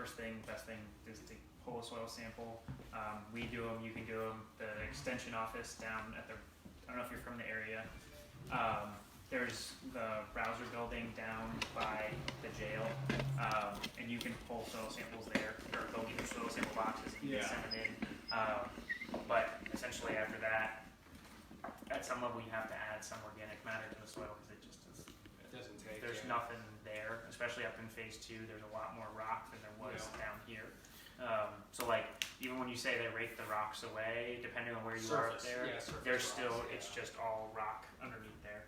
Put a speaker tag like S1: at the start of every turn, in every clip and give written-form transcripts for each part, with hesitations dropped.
S1: first thing, best thing is to pull a soil sample. We do them, you can do them. The extension office down at the, I don't know if you're from the area. There's the browser building down by the jail, and you can pull soil samples there, or they'll give you soil sample boxes and you can send them in. But essentially after that, at some level you have to add some organic matter to the soil because it just is,
S2: it doesn't take.
S1: There's nothing there, especially up in phase 2. There's a lot more rock than there was down here. So like even when you say they rake the rocks away, depending on where you are up there, there's still it's just all rock underneath there.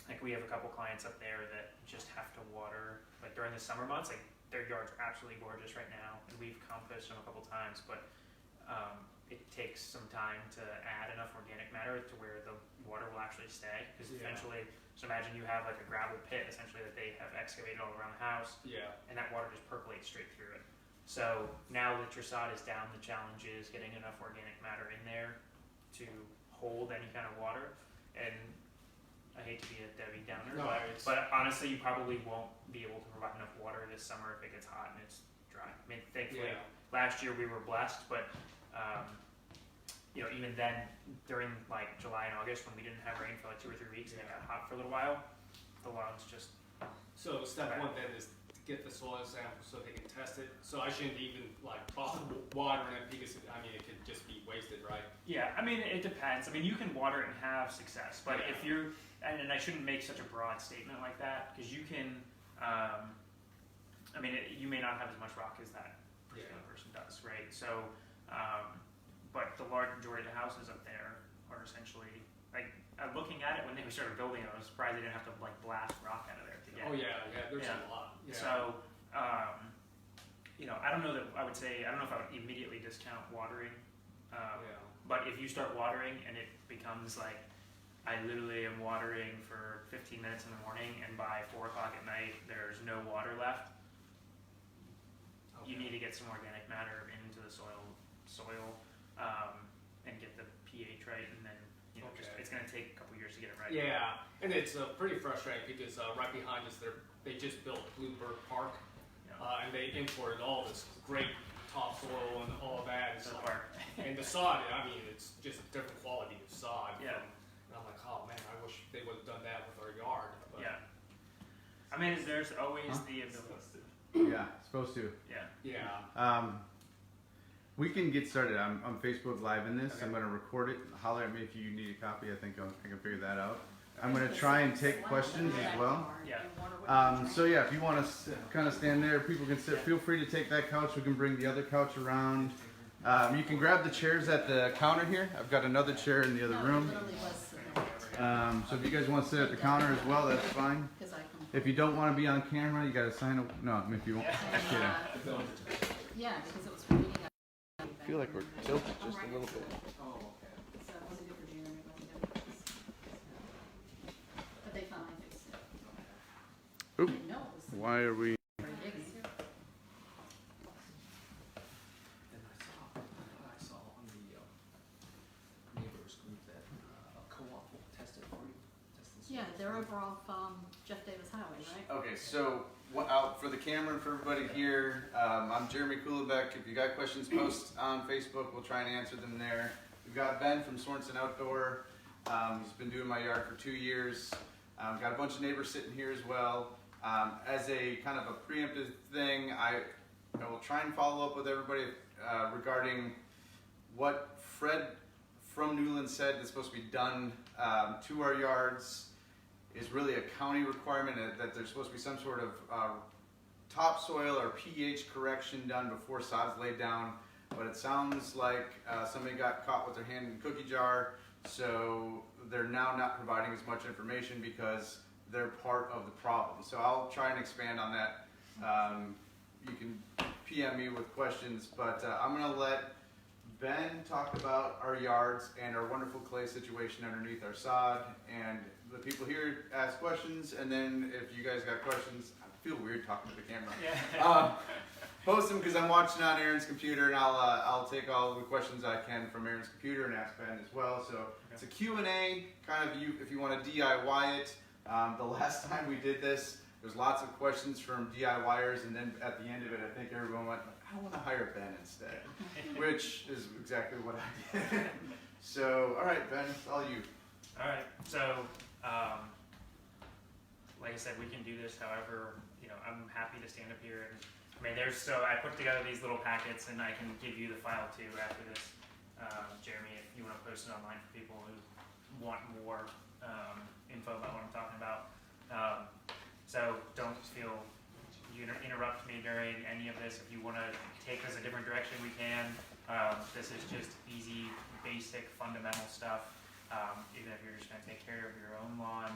S1: Like we have a couple clients up there that just have to water like during the summer months. Like their yards are absolutely gorgeous right now, and we've composted them a couple times, but it takes some time to add enough organic matter to where the water will actually stay. Because eventually, so imagine you have like a gravel pit essentially that they have excavated all around the house, and that water just percolates straight through it. So now that your sod is down, the challenge is getting enough organic matter in there to hold any kind of water. And I hate to be a Debbie Downer, but honestly, you probably won't be able to provide enough water this summer if it gets hot and it's dry. I mean, thankfully, last year we were blessed, but you know, even then, during like July and August when we didn't have rain for like 2 or 3 weeks and it got hot for a little while, the logs just.
S2: So step one then is to get the soil sample so they can test it. So I shouldn't even like bother watering it because I mean it could just be wasted, right?
S1: Yeah, I mean it depends. I mean you can water it and have success, but if you're and I shouldn't make such a broad statement like that because you can. I mean you may not have as much rock as that particular person does, right? So. But the large majority of the houses up there are essentially like looking at it when they started building it. I was surprised they didn't have to like blast rock out of there to get.
S2: Oh there's a lot. Yeah.
S1: So you know, I don't know that I would say I don't know if I would immediately discount watering. But if you start watering and it becomes like I literally am watering for 15 minutes in the morning and by 4 o'clock at night there's no water left. You need to get some organic matter into the soil. And get the pH right, and then you know it's going to take a couple years to get it right.
S2: Yeah, and it's pretty frustrating because right behind us, they just built Bluebird Park, and they imported all this great topsoil and all that. And the sod, I mean, it's just a different quality of sod.
S1: Yeah.
S2: And I'm like, oh man, I wish they would have done that with our yard. But
S1: I mean, there's always the ability.
S3: Yeah, supposed to.
S2: Yeah.
S3: We can get started. I'm Facebook Live in this. I'm going to record it. Holler at me if you need a copy. I think I can figure that out. I'm going to try and take questions as well. So yeah, if you want to kind of stand there, people can sit. Feel free to take that couch. We can bring the other couch around. You can grab the chairs at the counter here. I've got another chair in the other room. So if you guys want to sit at the counter as well, that's fine. If you don't want to be on camera, you got to sign up. No, if you won't.
S4: Yeah, because it was for meeting.
S3: I feel like we're tilted just a little bit.
S4: Oh, okay. So it wasn't good for Jeremy, it wasn't good for us. But they finally fixed it.
S3: Oop. Why are we?
S2: And I saw on the neighbors group that a co-op will test it for you.
S4: Yeah, they're over off Jeff Davis Highway, right?
S3: Okay, so out for the camera and for everybody here, I'm Jeremy Kulebeck. If you got questions, post on Facebook. We'll try and answer them there. We've got Ben from Sorensen Outdoor. He's been doing my yard for 2 years. Got a bunch of neighbors sitting here as well. As a kind of a preemptive thing, I will try and follow up with everybody regarding what Fred from Newland said that's supposed to be done to our yards. Is really a county requirement that there's supposed to be some sort of topsoil or pH correction done before sod's laid down. But it sounds like somebody got caught with their hand in the cookie jar, so they're now not providing as much information because they're part of the problem. So I'll try and expand on that. You can PM me with questions, but I'm going to let Ben talk about our yards and our wonderful clay situation underneath our sod, and the people here ask questions, and then if you guys got questions, I feel weird talking to the camera. Post them because I'm watching on Aaron's computer, and I'll take all the questions I can from Aaron's computer and ask Ben as well. So it's a Q&A, kind of if you want to DIY it. The last time we did this, There's lots of questions from DIYers, and then at the end of it, I think everyone went, I want to hire Ben instead, which is exactly what I did. So, all right, Ben, it's all you.
S1: All right, so like I said, we can do this however, I'm happy to stand up here and, I put together these little packets and I can give you the file too after this, Jeremy, if you want to post it online for people who want more info about what I'm talking about. So don't feel you interrupt me during any of this. If you want to take us a different direction, we can. This is just easy, basic, fundamental stuff. Even if you're just going to take care of your own lawn,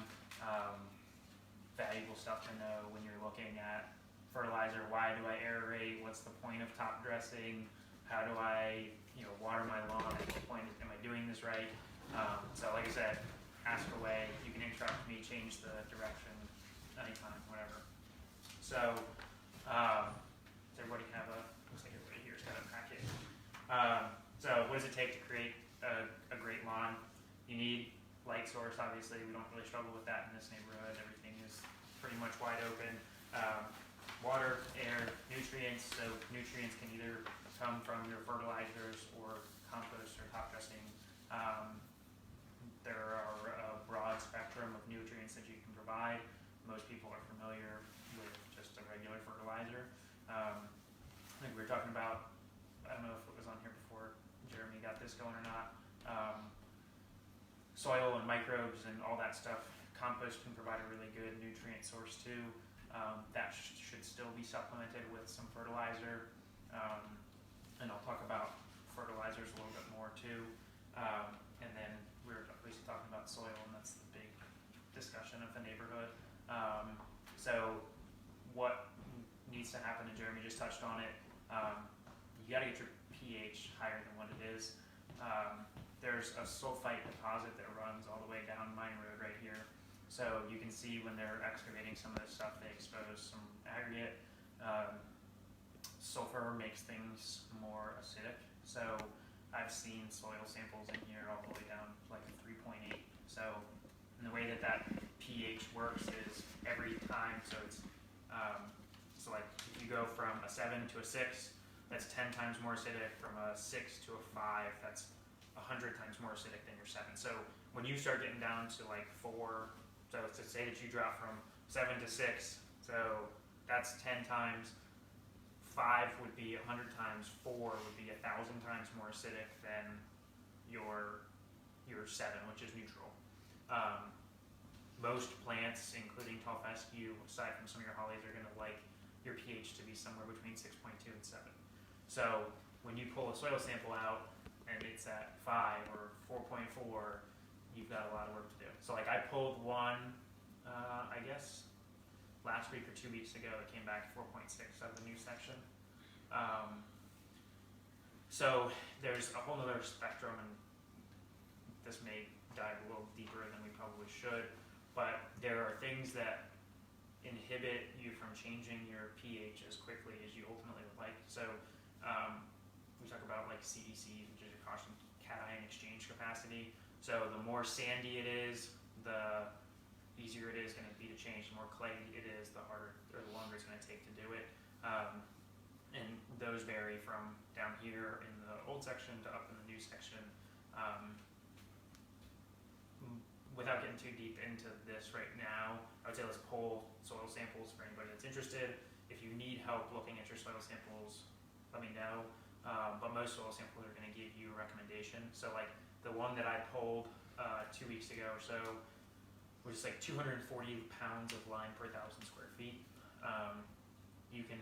S1: valuable stuff to know when you're looking at fertilizer. Why do I aerate? What's the point of top dressing? How do I, water my lawn? At what point am I doing this right? So like I said, ask away. You can interrupt me, change the direction anytime, whatever. So, does everybody have looks like everybody here's got a packet. So what does it take to create a great lawn? You need light source, obviously. We don't really struggle with that in this neighborhood. Everything is pretty much wide open. Water, air, nutrients. So nutrients can either come from your fertilizers or compost or top dressing. There are a broad spectrum of nutrients that you can provide. Most people are familiar with just a regular fertilizer. I think we were talking about, I don't know if it was on here before Jeremy got this going or not, soil and microbes and all that stuff. Compost can provide a really good nutrient source too. That should still be supplemented with some fertilizer. And I'll talk about fertilizers a little bit more too. And then we're obviously talking about soil, and that's the big discussion of the neighborhood. So what needs to happen, and Jeremy just touched on it, you gotta get your pH higher than what it is. There's a sulfite deposit that runs all the way down Mine Road right here. So you can see when they're excavating some of this stuff, they expose some aggregate. Sulfur makes things more acidic. So I've seen soil samples in here all the way down to like 3.8. So and the way that pH works is every time, so it's so like if you go from a 7 to a 6, that's 10 times more acidic. From a 6 to a 5, that's 100 times more acidic than your 7. So when you start getting down to like 4, so to say that you drop from 7 to 6, so that's 10 times. 5 would be 100 times. 4 would be 1,000 times more acidic than your 7, which is neutral. Most plants, including tall fescue, aside from some of your hollies, are going to like your pH to be somewhere between 6.2 and 7. So when you pull a soil sample out and it's at 5 or 4.4, you've got a lot of work to do. So like I pulled one, I guess last week or 2 weeks ago, it came back 4.6 out of the new section. So there's a whole other spectrum, and this may dive a little deeper than we probably should, but there are things that inhibit you from changing your pH as quickly as you ultimately would like. So we talk about like CDC, which is your cation exchange capacity. So the more sandy it is, the easier it is going to be to change. The more clayey it is, the harder or the longer it's going to take to do it. And those vary from down here in the old section to up in the new section. Without getting too deep into this right now, I would say let's pull soil samples for anybody that's interested. If you need help looking at your soil samples, let me know. But most soil samples are going to give you a recommendation. So like the one that I pulled 2 weeks ago or so was like 240 pounds of lime per 1,000 square feet. You can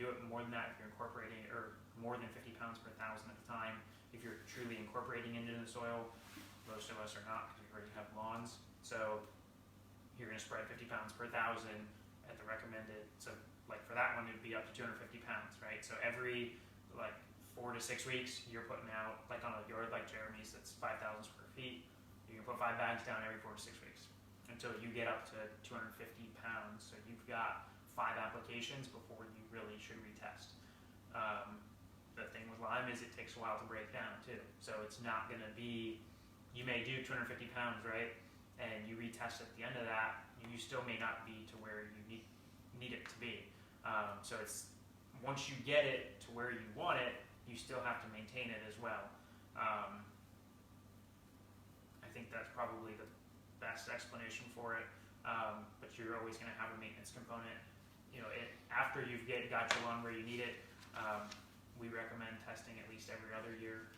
S1: do it more than that if you're incorporating, or more than 50 pounds per 1,000 at a time if you're truly incorporating it into the soil. Most of us are not because we already have lawns. So you're going to spread 50 pounds per 1,000 at the recommended. So like for that one, it'd be up to 250 pounds, right? So every like 4 to 6 weeks, you're putting out, like on a yard like Jeremy's that's 5,000 square feet, you can put 5 bags down every 4 to 6 weeks until you get up to 250 pounds. So you've got 5 applications before you really should retest. The thing with lime is it takes a while to break down too. So it's not going to be, you may do 250 pounds, right? and you retest at the end of that, you still may not be to where you need it to be. So it's, once you get it to where you want it, you still have to maintain it as well. I think that's probably the best explanation for it. But you're always going to have a maintenance component. After you've got your lawn where you need it, we recommend testing at least every other year.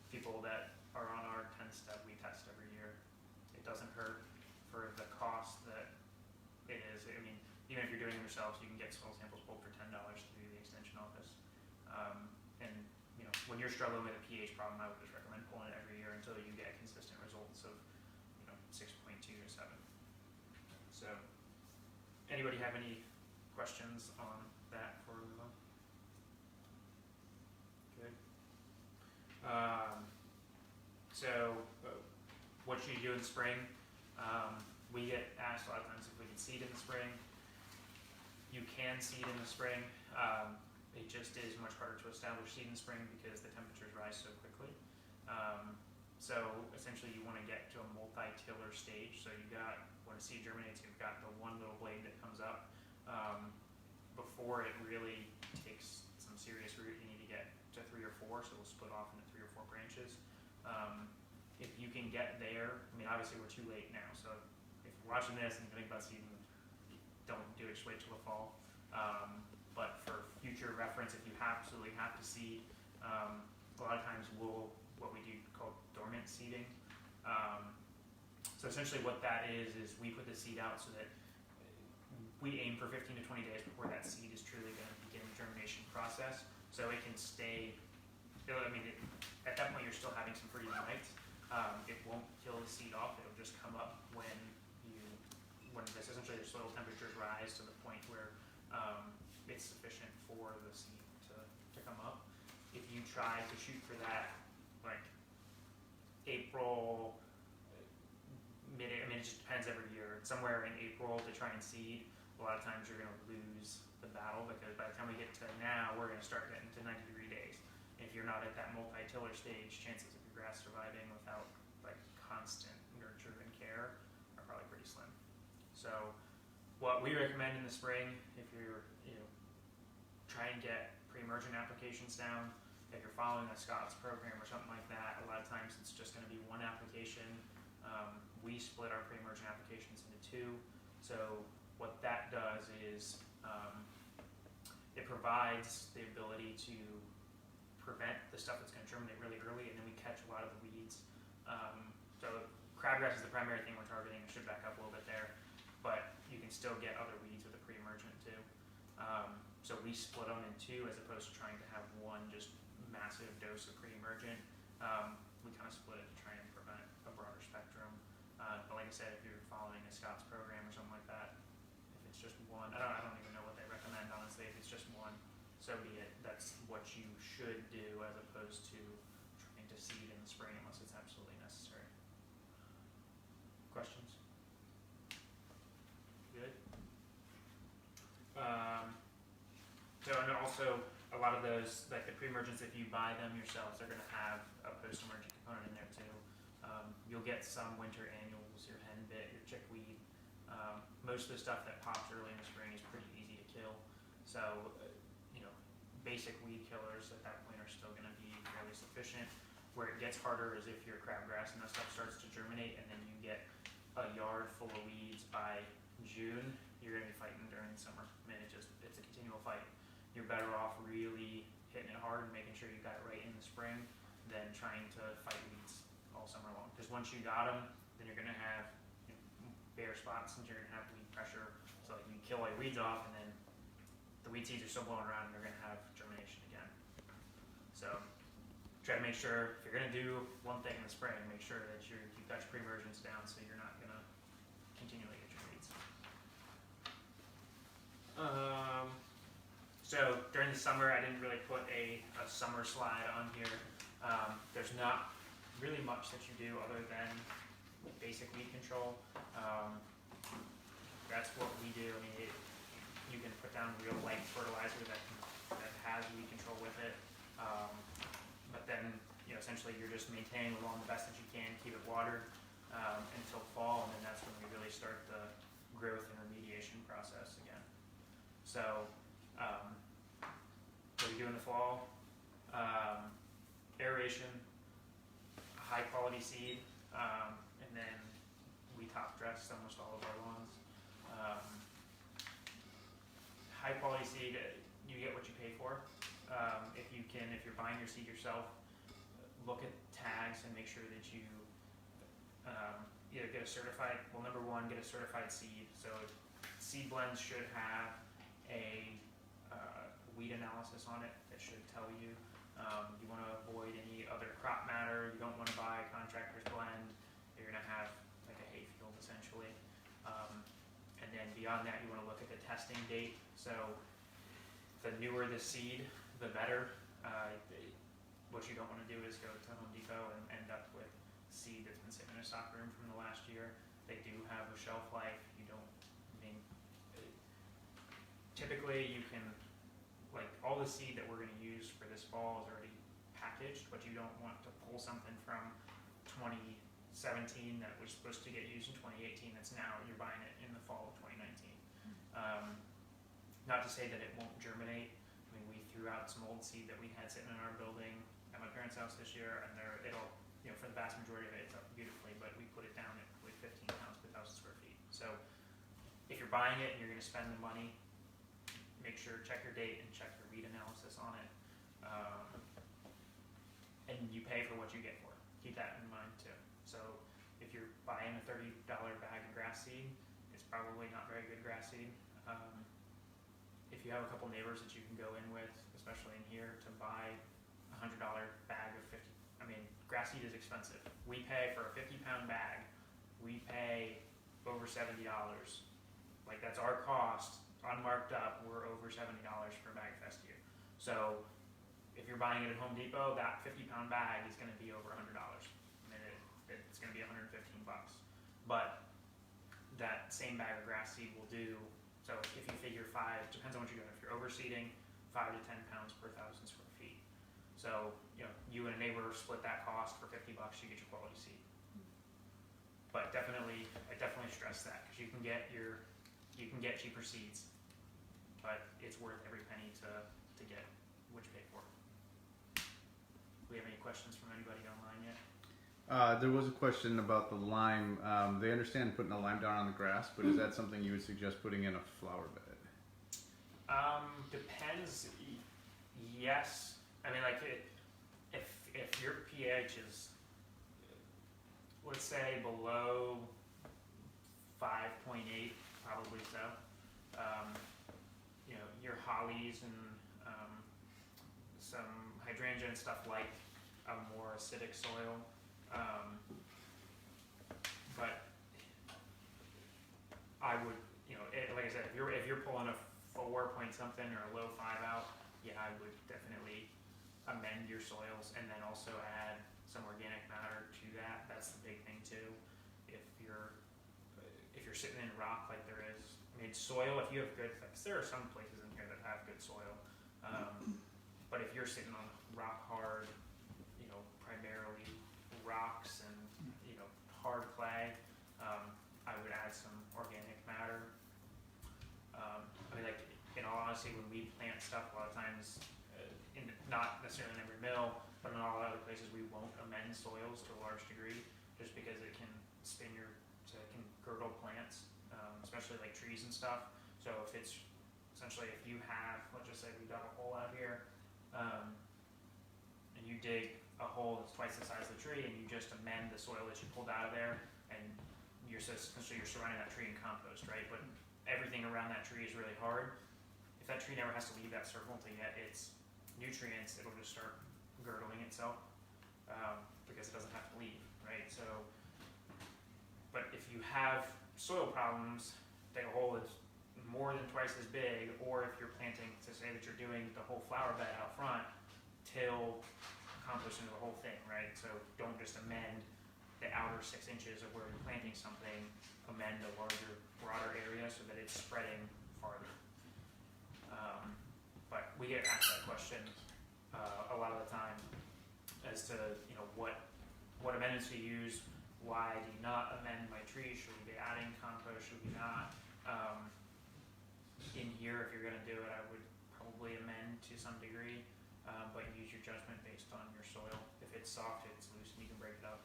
S1: People that are on our 10-step, we test every year. It doesn't hurt for the cost that it is. I mean, even if you're doing it yourselves, you can get soil samples pulled for $10 through the extension office. And when you're struggling with a pH problem, I would just recommend pulling it every year until you get consistent results of 6.2 to 7. So, anybody have any questions on that before we move on? Good. So, what should you do in the spring? We get asked a lot of times if we can seed in the spring. You can seed in the spring. It just is much harder to establish seed in the spring because the temperatures rise so quickly. So essentially you want to get to a multi-tiller stage. So you got, when a seed germinates, you've got the one little blade that comes up. Before it really takes some serious root, you need to get to 3 or 4, so it'll split off into 3 or 4 branches. If you can get there, I mean obviously we're too late now, so if you're watching this and you think about seeding, don't do it, just wait till the fall. But for future reference, if you absolutely have to seed, a lot of times what we do called Dormant Seating. So essentially what that is we put the seed out so that we aim for 15 to 20 days before that seed is truly going to begin the germination process. So it can stay, at that point you're still having some freezing nights. It won't kill the seed off, it'll just come up when essentially the soil temperatures rise to the point where it's sufficient for the seed to come up. If you try to shoot for that, like April, it just depends every year. Somewhere in April to try and seed, a lot of times you're going to lose the battle because by the time we get to now, we're going to start getting to 90-degree days. If you're not at that multi-tiller stage, chances of your grass surviving without like constant nurture and care are probably pretty slim. So what we recommend in the spring, if you're try and get pre-emergent applications down, if you're following a Scott's program or something like that, a lot of times it's just going to be one application. We split our pre-emergent applications into 2. So what that does is it provides the ability to prevent the stuff that's going to germinate really early, and then we catch a lot of the weeds. So crabgrass is the primary thing we're targeting. I should back up a little bit there, but you can still get other weeds with a pre-emergent too. So we split them in 2 as opposed to trying to have one just massive dose of pre-emergent. We kind of split it to try and prevent a broader spectrum. But like I said, if you're following a Scott's program or something like that, if it's just one, I don't even know what they recommend honestly. If it's just one, so be it. That's what you should do as opposed to trying to seed in the spring unless it's absolutely necessary. Questions? Good. So and also a lot of those, like the pre-emergents, if you buy them yourselves, they're going to have a post-emergent component in there too. You'll get some winter annuals, your henbit, your chickweed. Most of the stuff that pops early in the spring is pretty easy to kill. So, basic weed killers at that point are still going to be fairly sufficient. Where it gets harder is if your crabgrass and that stuff starts to germinate and then you get a yard full of weeds by June, you're going to be fighting during the summer. I mean, it's a continual fight. You're better off really hitting it hard and making sure you got it right in the spring than trying to fight weeds all summer long. Because once you got them, then you're going to have bare spots and you're going to have weed pressure. So you kill all your weeds off and then the weed seeds are still blowing around and you're going to have germination again. So try to make sure, if you're going to do one thing in the spring, make sure that you've got your pre-emergents down so you're not going to continually get your weeds. So during the summer, I didn't really put a summer slide on here. There's not really much that you do other than basic weed control. That's what we do. I mean, you can put down real light fertilizer that has weed control with it. But then, essentially you're just maintaining the lawn the best that you can, keep it watered. until fall, and then that's when we really start the growth and remediation process again. So, what we do in the fall, aeration, high quality seed, and then we top dress almost all of our lawns. High quality seed, you get what you pay for. If you're buying your seed yourself, look at tags and make sure that you either get a certified, number one, get a certified seed. So seed blends should have a weed analysis on it that should tell you. You want to avoid any other crop matter. You don't want to buy a contractor's blend. You're going to have like a hayfield essentially. And then beyond that, you want to look at the testing date. So the newer the seed, the better. What you don't want to do is go to Home Depot and end up with seed that's been sitting in a stock room from the last year. They do have a shelf life. You don't, typically you can, like all the seed that we're going to use for this fall is already packaged, but you don't want to pull something from 2017 that was supposed to get used in 2018 that's now, you're buying it in the fall of 2019. Not to say that it won't germinate. We threw out some old seed that we had sitting in our building at my parents' house this year, and it'll, for the vast majority of it, it's up beautifully, but we put it down at like 15 pounds per 1,000 square feet. So if you're buying it and you're going to spend the money, make sure, check your date and check your weed analysis on it. And you pay for what you get for it. Keep that in mind too. So if you're buying a $30 bag of grass seed, it's probably not very good grass seed. If you have a couple neighbors that you can go in with, especially in here, to buy a $100 bag of 50, grass seed is expensive. We pay for a 50-pound bag, we pay over $70. Like that's our cost, unmarked up, we're over $70 for a bag of fescue. So if you're buying it at Home Depot, that 50-pound bag is gonna be over $100. It's gonna be 115 bucks. But that same bag of grass seed will do, so if you figure depends on what you're doing. If you're overseeding, 5 to 10 pounds per 1,000 square feet. So, you and a neighbor split that cost for 50 bucks, you get your quality seed. But I definitely stress that, because you can get cheaper seeds, but it's worth every penny to get what you pay for. Do we have any questions from anybody online yet?
S3: There was a question about the lime. They understand putting the lime down on the grass, but is that something you would suggest putting in a flower bed?
S1: Depends. Yes. If your pH is, let's say, below 5.8, probably so. Your hollies and some hydrangea and stuff like a more acidic soil. But I would, like I said, if you're pulling a 4 point something or a low 5 out, yeah, I would definitely amend your soils and then also add some organic matter to that. That's the big thing too. If you're sitting in rock like there is, soil, if you have good, there are some places in here that have good soil, but if you're sitting on rock hard, primarily rocks and hard clay, I would add some organic matter. In all honesty, when we plant stuff, a lot of times, not necessarily in every mill, but in all other places, we won't amend soils to a large degree, just because it can it can girdle plants, especially like trees and stuff. So if it's essentially, if you have, let's just say we dug a hole out here, and you dig a hole that's twice the size of the tree, and you just amend the soil that you pulled out of there, and you're surrounding that tree in compost, right? But everything around that tree is really hard. If that tree never has to leave that circle to get its nutrients, it'll just start girdling itself, because it doesn't have to leave, right? So, but if you have soil problems, dig a hole that's more than twice as big, or if you're planting, to say that you're doing the whole flower bed out front, till compost into the whole thing, right? So don't just amend the outer 6 inches of where you're planting something, amend a larger, broader area so that it's spreading farther. But we get asked that question a lot of the time as to what amendments to use, why do you not amend my tree? Should we be adding compost? Should we not? In here, if you're going to do it, I would probably amend to some degree, but use your judgment based on your soil. If it's soft, it's loose, and you can break it up.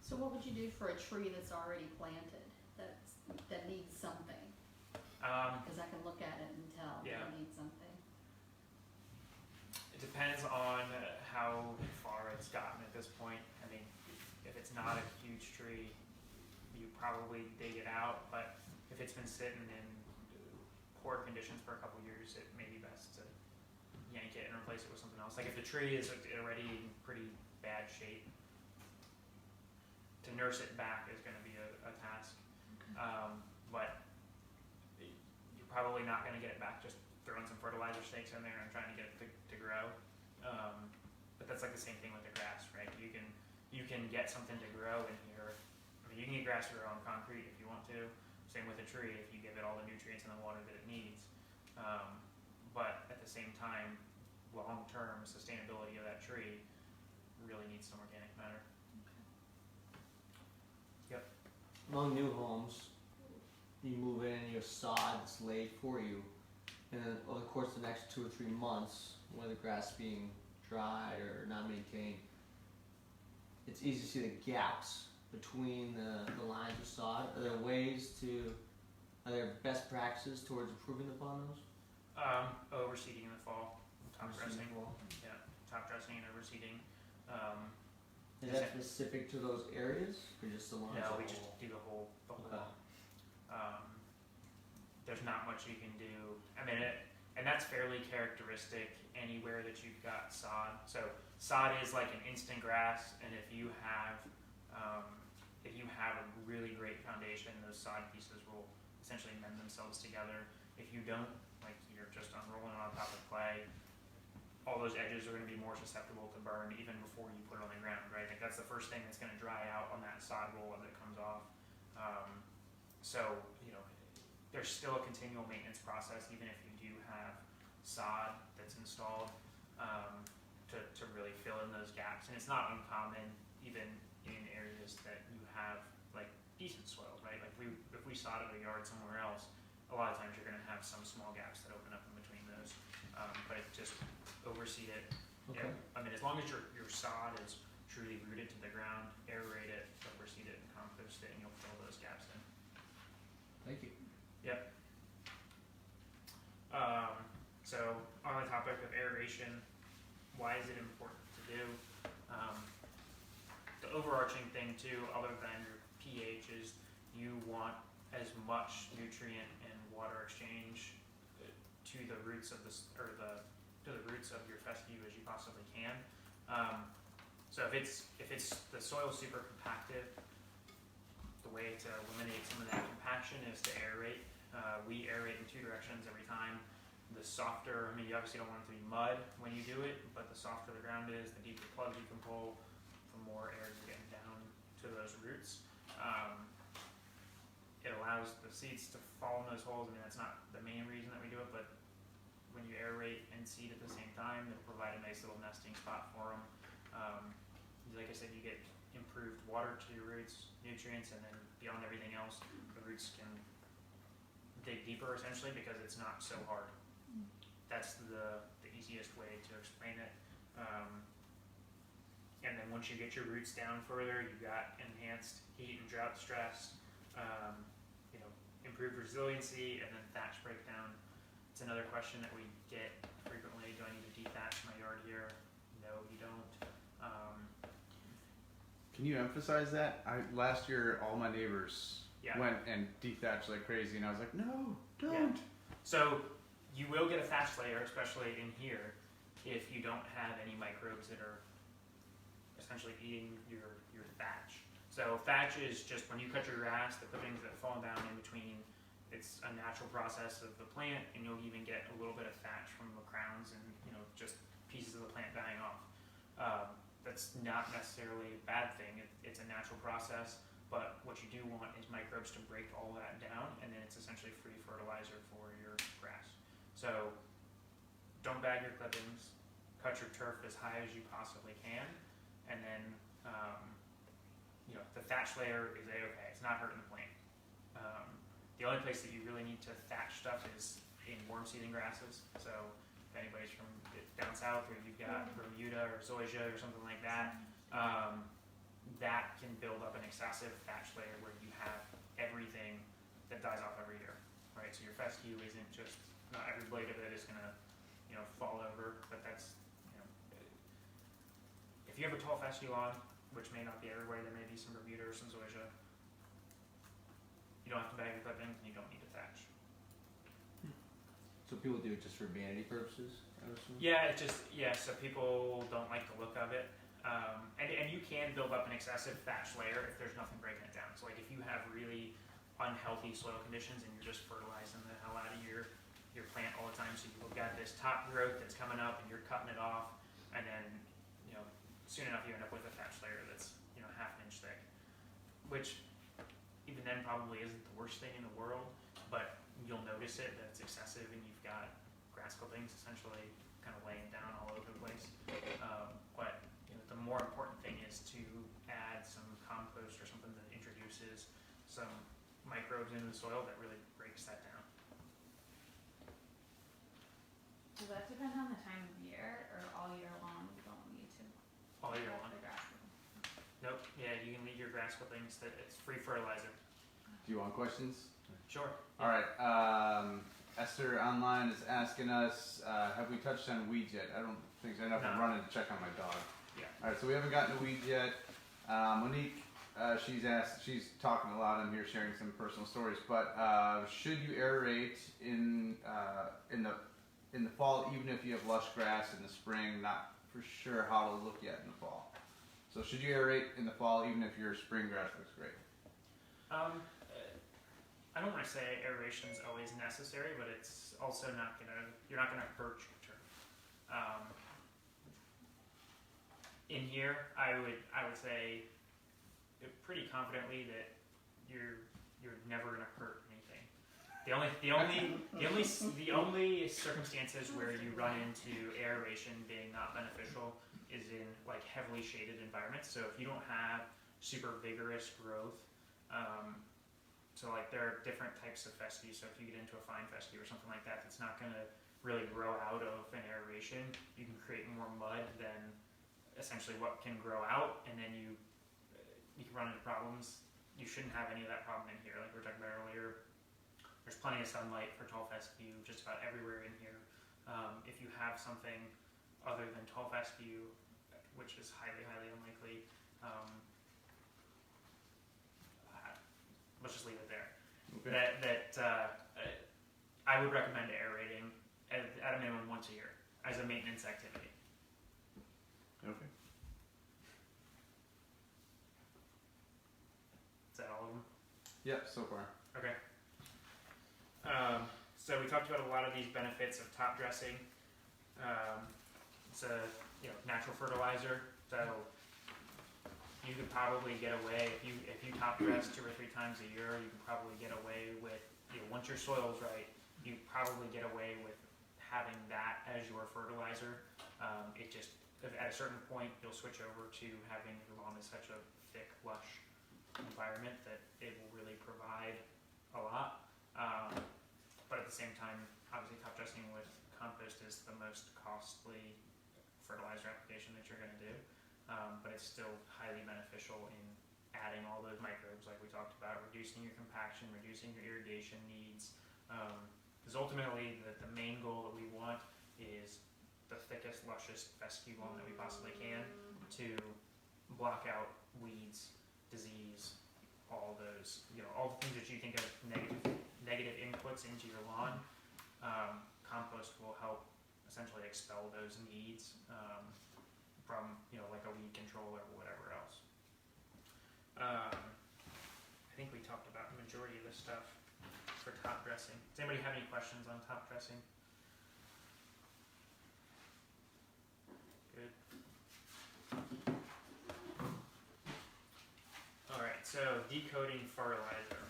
S4: So what would you do for a tree that's already planted, that needs something? Because I can look at it and tell
S1: Yeah.
S4: it needs something.
S1: It depends on how far it's gotten at this point. I mean, if it's not a huge tree, you probably dig it out, but if it's been sitting in poor conditions for a couple years, it may be best to yank it and replace it with something else. Like if the tree is already in pretty bad shape, to nurse it back is going to be a task. But you're probably not going to get it back just throwing some fertilizer stakes in there and trying to get it to grow. But that's like the same thing with the grass, right? You can get something to grow in here. I mean, you can get grass to grow on concrete if you want to. Same with a tree if you give it all the nutrients and the water that it needs. But at the same time, long-term sustainability of that tree really needs some organic matter. Yep.
S5: Among new homes, you move in and you have sod that's laid for you, and then over the course of the next 2 or 3 months, when the grass being dry or not maintained, it's easy to see the gaps between the lines of sod. Are there best practices towards improving upon those?
S1: Overseeding in the fall, top dressing.
S5: Overseeding.
S1: Yeah, top dressing and overseeding.
S5: Is that specific to those areas, or just the lines?
S1: No, we just do the whole
S5: Okay.
S1: lawn. There's not much you can do. I mean, and that's fairly characteristic anywhere that you've got sod. So sod is like an instant grass, and if you have a really great foundation, those sod pieces will essentially mend themselves together. If you don't, like you're just unrolling on top of clay, all those edges are going to be more susceptible to burn even before you put it on the ground, right? Like that's the first thing that's going to dry out on that sod roll as it comes off. So, there's still a continual maintenance process, even if you do have sod that's installed, to really fill in those gaps. And it's not uncommon, even in areas that you have like decent soil, right? Like if we sodded a yard somewhere else, a lot of times you're going to have some small gaps that open up in between those. But just overseed it.
S5: Okay.
S1: I mean, as long as your sod is truly rooted to the ground, aerate it, overseed it, and compost it, and you'll fill those gaps in.
S5: Thank you.
S1: Yep. So on the topic of aeration, why is it important to do? The overarching thing too, other than your pH, is you want as much nutrient and water exchange to the roots of your fescue as you possibly can. So if it's the soil super compacted, the way to eliminate some of that compaction is to aerate. We aerate in 2 directions every time. The softer, I mean, you obviously don't want it to be mud when you do it, but the softer the ground is, the deeper plugs you can pull, the more air you're getting down to those roots. It allows the seeds to fall in those holes. I mean, that's not the main reason that we do it, but when you aerate and seed at the same time, it'll provide a nice little nesting spot for them. Like I said, you get improved water to your roots, nutrients, and then beyond everything else, the roots can dig deeper essentially because it's not so hard. That's the easiest way to explain it. And then once you get your roots down further, you've got enhanced heat and drought stress, improved resiliency, and then thatch breakdown. It's another question that we get frequently. Do I need to dethatch my yard here? No, you don't.
S3: Can you emphasize that? Last year, all my neighbors went and dethatched like crazy, and I was like, no, don't.
S1: Yeah. So you will get a thatch layer, especially in here, if you don't have any microbes that are essentially eating your thatch. So thatch is just when you cut your grass, the clippings that fall down in between, it's a natural process of the plant, and you'll even get a little bit of thatch from the crowns and just pieces of the plant dying off. That's not necessarily a bad thing. It's a natural process, but what you do want is microbes to break all that down, and then it's essentially free fertilizer for your grass. So don't bag your clippings, cut your turf as high as you possibly can, and then the thatch layer is a-okay. It's not hurting the plant. The only place that you really need to thatch stuff is in warm seeding grasses. So if anybody's from down south, or you've got Bermuda or zoysia or something like that, that can build up an excessive thatch layer where you have everything that dies off every year, right? So your fescue isn't just, not every blade of it is gonna, fall over, but that's, if you have a tall fescue on, which may not be everywhere, there may be some Bermuda or some zoysia, you don't have to bag your clippings and you don't need to thatch.
S5: So people do it just for vanity purposes, I would assume?
S1: Yeah, so people don't like the look of it. And you can build up an excessive thatch layer if there's nothing breaking it down. So like if you have really unhealthy soil conditions and you're just fertilizing the hell out of your plant all the time, so you've got this top growth that's coming up and you're cutting it off, and then soon enough you end up with a thatch layer that's half an inch thick, which even then probably isn't the worst thing in the world, but you'll notice it that it's excessive and you've got grass clippings essentially kind of laying down all over the place. But the more important thing is to add some compost or something that introduces some microbes into the soil that really breaks that down.
S4: Does that depend on the time of year, or all year long you don't need to?
S1: All year long.
S4: The grass.
S1: Nope. Yeah, you can leave your grass clippings. It's free fertilizer.
S3: Do you want questions?
S1: Sure.
S3: All right. Esther online is asking us, have we touched on weeds yet? I don't think so. I know if I'm running to check on my dog.
S1: Yeah.
S3: All right, so we haven't gotten to weeds yet. Monique, she's talking a lot. I'm here sharing some personal stories, but should you aerate in the fall, even if you have lush grass in the spring? Not for sure how to look yet in the fall. So should you aerate in the fall, even if your spring grass looks great?
S1: I don't want to say aeration is always necessary, but it's also you're not gonna hurt your turf. In here, I would say pretty confidently that you're never gonna hurt anything. The only circumstances where you run into aeration being not beneficial is in like heavily shaded environments. So if you don't have super vigorous growth, so like there are different types of fescue. So if you get into a fine fescue or something like that, that's not going to really grow out of an aeration. You can create more mud than essentially what can grow out, and then you can run into problems. You shouldn't have any of that problem in here, like we were talking about earlier. There's plenty of sunlight for tall fescue just about everywhere in here. If you have something other than tall fescue, which is highly, highly unlikely, let's just leave it there. Okay. I would recommend aerating at a minimum once a year as a maintenance activity.
S3: Okay.
S1: Is that all of them?
S3: Yep, so far.
S1: Okay. So we talked about a lot of these benefits of top dressing. It's a natural fertilizer, so you could probably get away if you top dress 2 or 3 times a year. You can probably get away with once your soil's right, you probably get away with having that as your fertilizer. It just at a certain point you'll switch over to having your lawn in such a thick, lush environment that it will really provide a lot. But at the same time, obviously top dressing with compost is the most costly fertilizer application that you're going to do. But it's still highly beneficial in adding all those microbes like we talked about, reducing your compaction, reducing your irrigation needs. Because ultimately the main goal that we want is the thickest, lushest fescue lawn that we possibly can to block out weeds, disease, all those, all the things that you think of negative inputs into your lawn. Compost will help essentially expel those needs from like a weed control or whatever else. I think we talked about the majority of this stuff for top dressing. Does anybody have any questions on top dressing? Good. All right, so decoding fertilizer.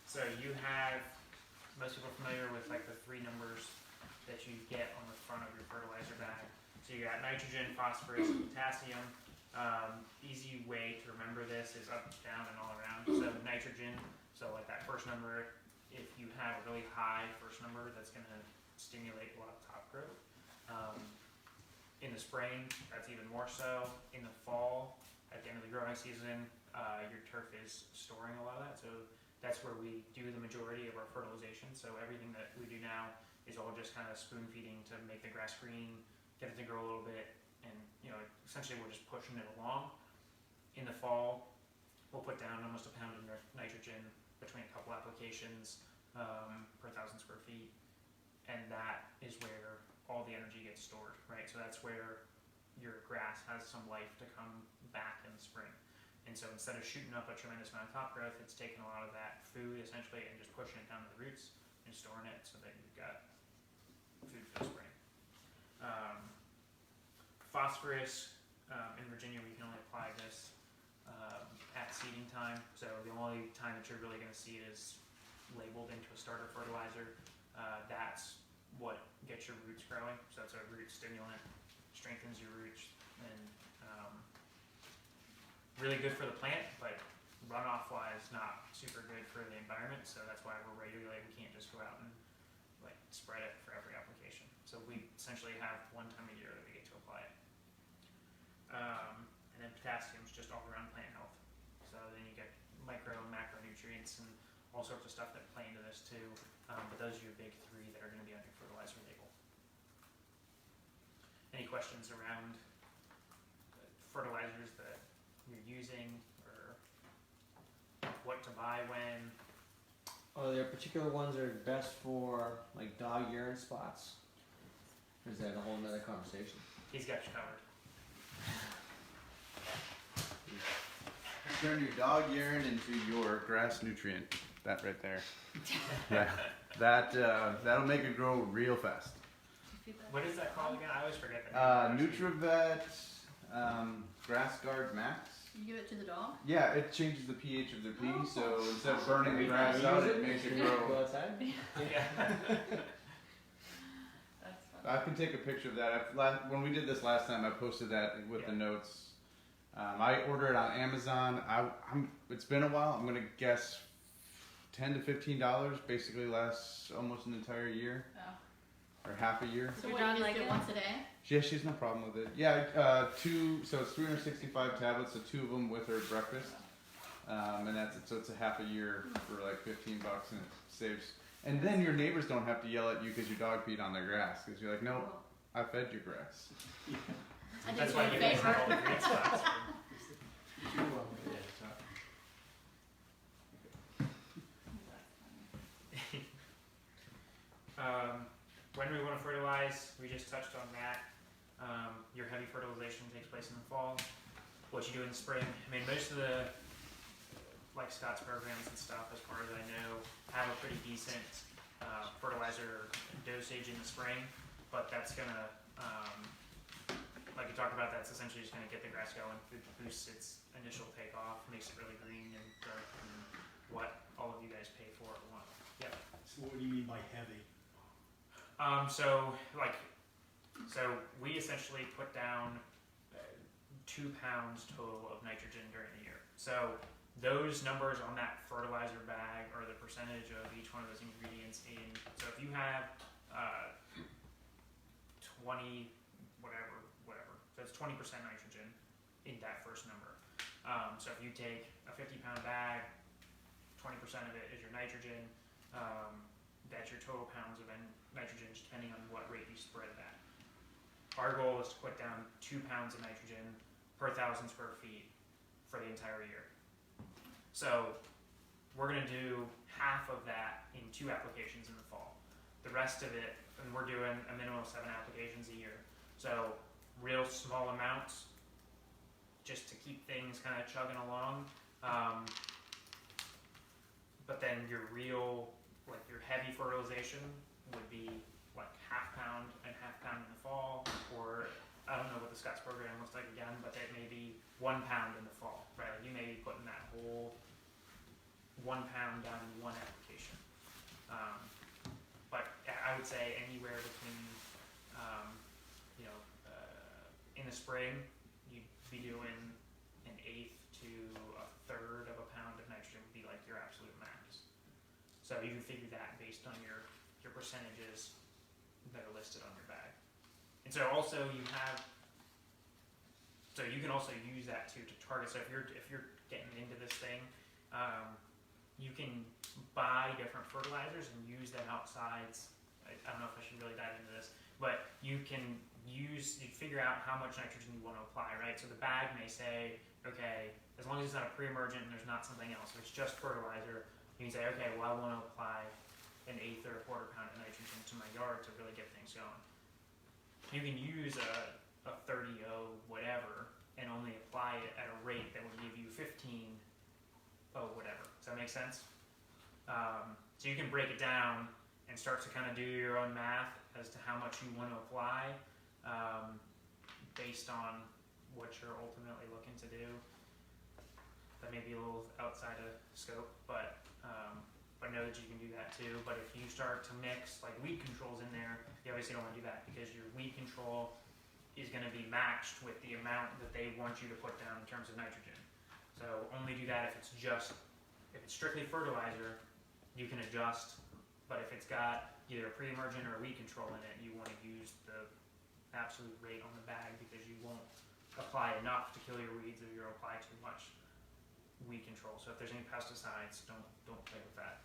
S1: So you have, most people are familiar with like the 3 numbers that you get on the front of your fertilizer bag. So you got nitrogen, phosphorus, and potassium. Easy way to remember this is up, down, and all around. So nitrogen, so like that first number, if you have a really high first number, that's going to stimulate a lot of top growth. In the spring, that's even more so. In the fall, at the end of the growing season, your turf is storing a lot of that. So that's where we do the majority of our fertilization. So everything that we do now is all just kind of spoon feeding to make the grass green, get it to grow a little bit, and essentially we're just pushing it along. In the fall, we'll put down almost a pound of nitrogen between a couple applications per 1,000 square feet, and that is where all the energy gets stored, right? So that's where your grass has some life to come back in the spring. And so instead of shooting up a tremendous amount of top growth, it's taking a lot of that food essentially and just pushing it down to the roots and storing it so that you've got food for the spring. Phosphorus, in Virginia we can only apply this at seeding time. So the only time that you're really going to see it is labeled into a starter fertilizer. That's what gets your roots growing. So it's a root stimulant, strengthens your roots, and really good for the plant, but runoff wise not super good for the environment. So that's why we're regulating. We can't just go out and like spread it for every application. So we essentially have one time a year that we get to apply it. And then potassium is just all around plant health. So then you get micro and macronutrients and all sorts of stuff that play into this too. But those are your big three that are going to be on your fertilizer label. Any questions around fertilizers that you're using or what to buy when?
S5: Are there particular ones that are best for like dog urine spots? Or is that a whole nother conversation?
S1: He's got you covered.
S3: Turn your dog urine into your grass nutrient. That right there. Yeah. That'll make it grow real fast.
S1: What is that called again? I always forget that.
S3: Nutrivet Grass Guard Max.
S4: You give it to the dog?
S3: Yeah, it changes the pH of their pee,
S4: Oh.
S3: so instead of burning the grass out, it makes it
S5: Go
S3: grow.
S5: outside?
S1: Yeah.
S4: That's fun.
S3: I can take a picture of that. When we did this last time, I posted that with the notes. I ordered it on Amazon. It's been a while. I'm gonna guess $10 to $15. Basically lasts almost an entire year
S4: Oh.
S3: or half a year.
S4: So
S6: Your
S4: what,
S6: dog
S4: you
S6: like
S4: just do
S6: it?
S4: it once a day?
S3: Yeah, she's no problem with it. Yeah, so it's 365 tablets, so 2 of them with her breakfast. And that's it. So it's a half a year for like $15 and it saves. And then your neighbors don't have to yell at you because your dog peed on their grass because you're like, no, I fed your grass.
S4: I did
S1: That's
S4: one
S1: why you guys have all
S4: favor.
S1: the great spots. When we want to fertilize, we just touched on that. Your heavy fertilization takes place in the fall. What you do in the spring, I mean, most of the like Scott's programs and stuff, as far as I know, have a pretty decent fertilizer dosage in the spring, but that's gonna, like you talked about, that's essentially just gonna get the grass going, boosts its initial takeoff, makes it really green and dark, and what all of you guys pay for or want. Yeah.
S7: So what do you mean by heavy?
S1: So we essentially put down 2 pounds total of nitrogen during the year. So those numbers on that fertilizer bag are the percentage of each one of those ingredients in. So if you have 20 whatever, so it's 20% nitrogen in that first number. So if you take a 50-pound bag, 20% of it is your nitrogen. That's your total pounds of nitrogen, depending on what rate you spread it at. Our goal is to put down 2 pounds of nitrogen per 1,000 square feet for the entire year. So we're going to do half of that in 2 applications in the fall. The rest of it, and we're doing a minimum of 7 applications a year. So real small amounts, just to keep things kind of chugging along. But then your real, like your heavy fertilization would be like half pound and half pound in the fall, or I don't know what the Scott's program looks like again, but it may be 1 pound in the fall, right? Like you may be putting that whole 1 pound down in 1 application. But I would say anywhere between, in the spring, you'd be doing an eighth to a third of a pound of nitrogen would be like your absolute max. So you can figure that based on your percentages that are listed on your bag. And so also you have, so you can also use that to target. So if you're getting into this thing, you can buy different fertilizers and use them outsides. I don't know if I should really dive into this, but you figure out how much nitrogen you want to apply, right? So the bag may say, okay, as long as it's not a pre-emergent and there's not something else, if it's just fertilizer, you can say, okay, well, I want to apply an eighth or a quarter pound of nitrogen to my yard to really get things going. You can use a 30-0 whatever and only apply it at a rate that would give you 15 whatever. Does that make sense? So you can break it down and start to kind of do your own math as to how much you want to apply based on what you're ultimately looking to do. That may be a little outside of scope, but know that you can do that too. But if you start to mix like weed controls in there, you obviously don't want to do that because your weed control is going to be matched with the amount that they want you to put down in terms of nitrogen. So only do that if it's strictly fertilizer, you can adjust. But if it's got either a pre-emergent or a weed control in it, you want to use the absolute rate on the bag because you won't apply enough to kill your weeds if you apply too much weed control. So if there's any pesticides, don't play with that.